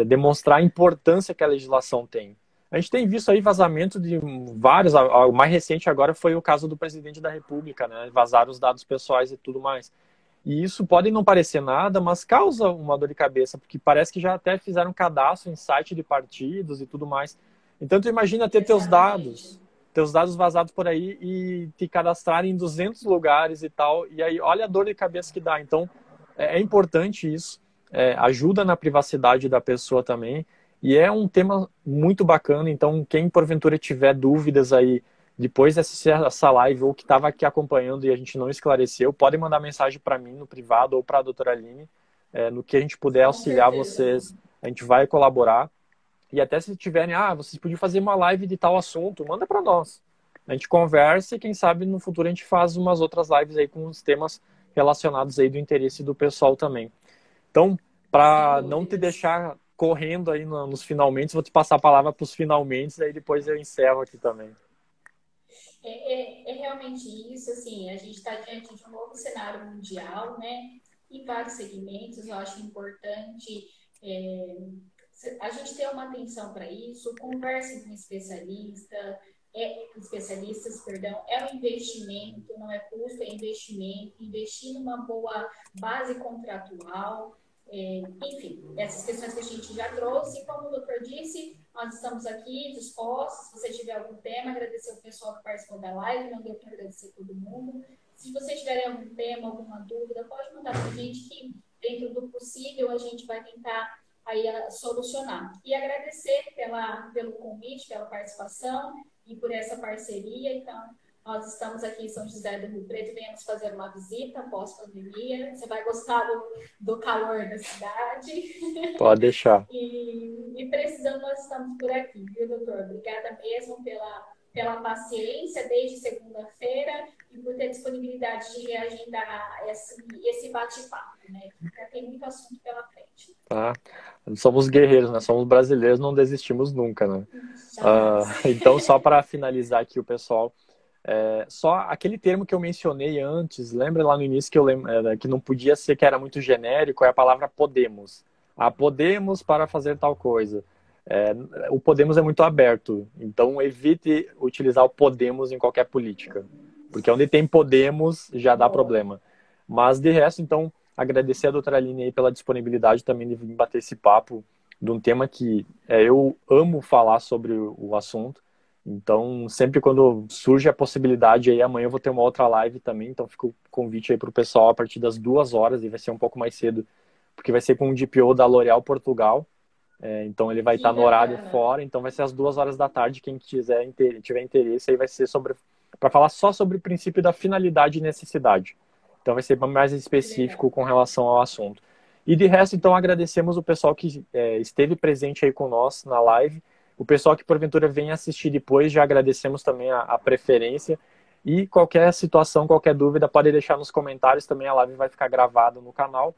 demonstrar a importância que a legislação tem. A gente tem visto aí vazamento de vários, o mais recente agora foi o caso do presidente da República, né? Vazaram os dados pessoais e tudo mais. E isso pode não parecer nada, mas causa uma dor de cabeça, porque parece que já até fizeram cadastro em site de partidos e tudo mais. Então, tu imagina ter Exatamente. teus dados vazados por aí e te cadastrar em 200 lugares e tal. E aí, olha a dor de cabeça que dá. Então, é importante isso. Ajuda na privacidade da pessoa também. E é um tema muito bacana. Então, quem porventura tiver dúvidas aí, depois de assistir essa live ou que estava aqui acompanhando e a gente não esclareceu, pode mandar mensagem para mim no privado ou para a doutora Aline. No que a gente puder Com auxiliar certeza. vocês, a gente vai colaborar. E até se tiverem, vocês podiam fazer uma live de tal assunto, manda para nós. A gente conversa e quem sabe no futuro a gente faz umas outras lives aí com os temas relacionados aí do interesse do pessoal também. Então, Sem para não te dúvidas. deixar correndo aí nos finalmente, vou te passar a palavra para os finalmente, aí depois eu encerro aqui também. É realmente isso, assim, a gente está diante de um novo cenário mundial, né? Em vários segmentos, eu acho importante é, a gente ter uma atenção para isso, converse com especialistas, perdão, é um investimento, não é custo, é investimento, investir numa boa base contratual, enfim, essas questões que a gente já trouxe, como o doutor disse, nós estamos aqui dispostos, se você tiver algum tema, agradecer o pessoal que participou da live, não deu para agradecer todo mundo. Se você tiver algum tema, alguma dúvida, pode mandar para a gente que, dentro do possível, a gente vai tentar aí solucionar. E agradecer pelo convite, pela participação e por essa parceria. Então, nós estamos aqui em São José do Rio Preto, venhamos fazer uma visita pós-pandemia. Você vai gostar do calor da cidade. Pode deixar. E precisando, nós estamos por aqui, viu, doutor? Obrigada mesmo pela paciência desde segunda-feira e por ter disponibilidade de reagendar esse bate-papo, né? Já tem muito assunto pela frente. Tá? Somos guerreiros, né? Somos brasileiros, não desistimos nunca, né? Jamais. Então, só para finalizar aqui o pessoal, só aquele termo que eu mencionei antes, lembra lá no início que não podia ser que era muito genérico, é a palavra podemos. Podemos para fazer tal coisa. O podemos é muito aberto, então evite utilizar o podemos em qualquer política, porque onde tem podemos já dá Boa. problema. Mas de resto, então, agradecer a doutora Aline aí pela disponibilidade também de vir bater esse papo de um tema que eu amo falar sobre o assunto. Então, sempre quando surge a possibilidade aí, amanhã eu vou ter uma outra live também, então fica o convite aí para o pessoal a partir das 2 horas, e vai ser um pouco mais cedo, porque vai ser com o DPO da L'Oréal Portugal, então ele vai Que estar no horário bacana. fora, então vai ser às 2 horas da tarde, quem tiver interesse aí vai ser para falar só sobre o princípio da finalidade e necessidade. Então vai ser mais Que legal. específico com relação ao assunto. E de resto, então, agradecemos o pessoal que esteve presente aí com nós na live. O pessoal que porventura vem assistir depois, já agradecemos também a preferência. E qualquer situação, qualquer dúvida, pode deixar nos comentários também. A live vai ficar gravada no canal.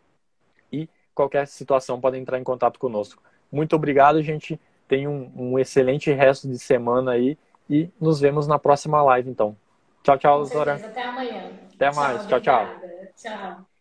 E qualquer situação pode entrar em contato conosco. Muito obrigado, gente. Tenha um excelente resto de semana aí. E nos vemos na próxima live, então. Tchau, tchau, Com doutora. certeza. Até amanhã. Até Tchau, mais. Tchau, tchau. obrigada. Tchau.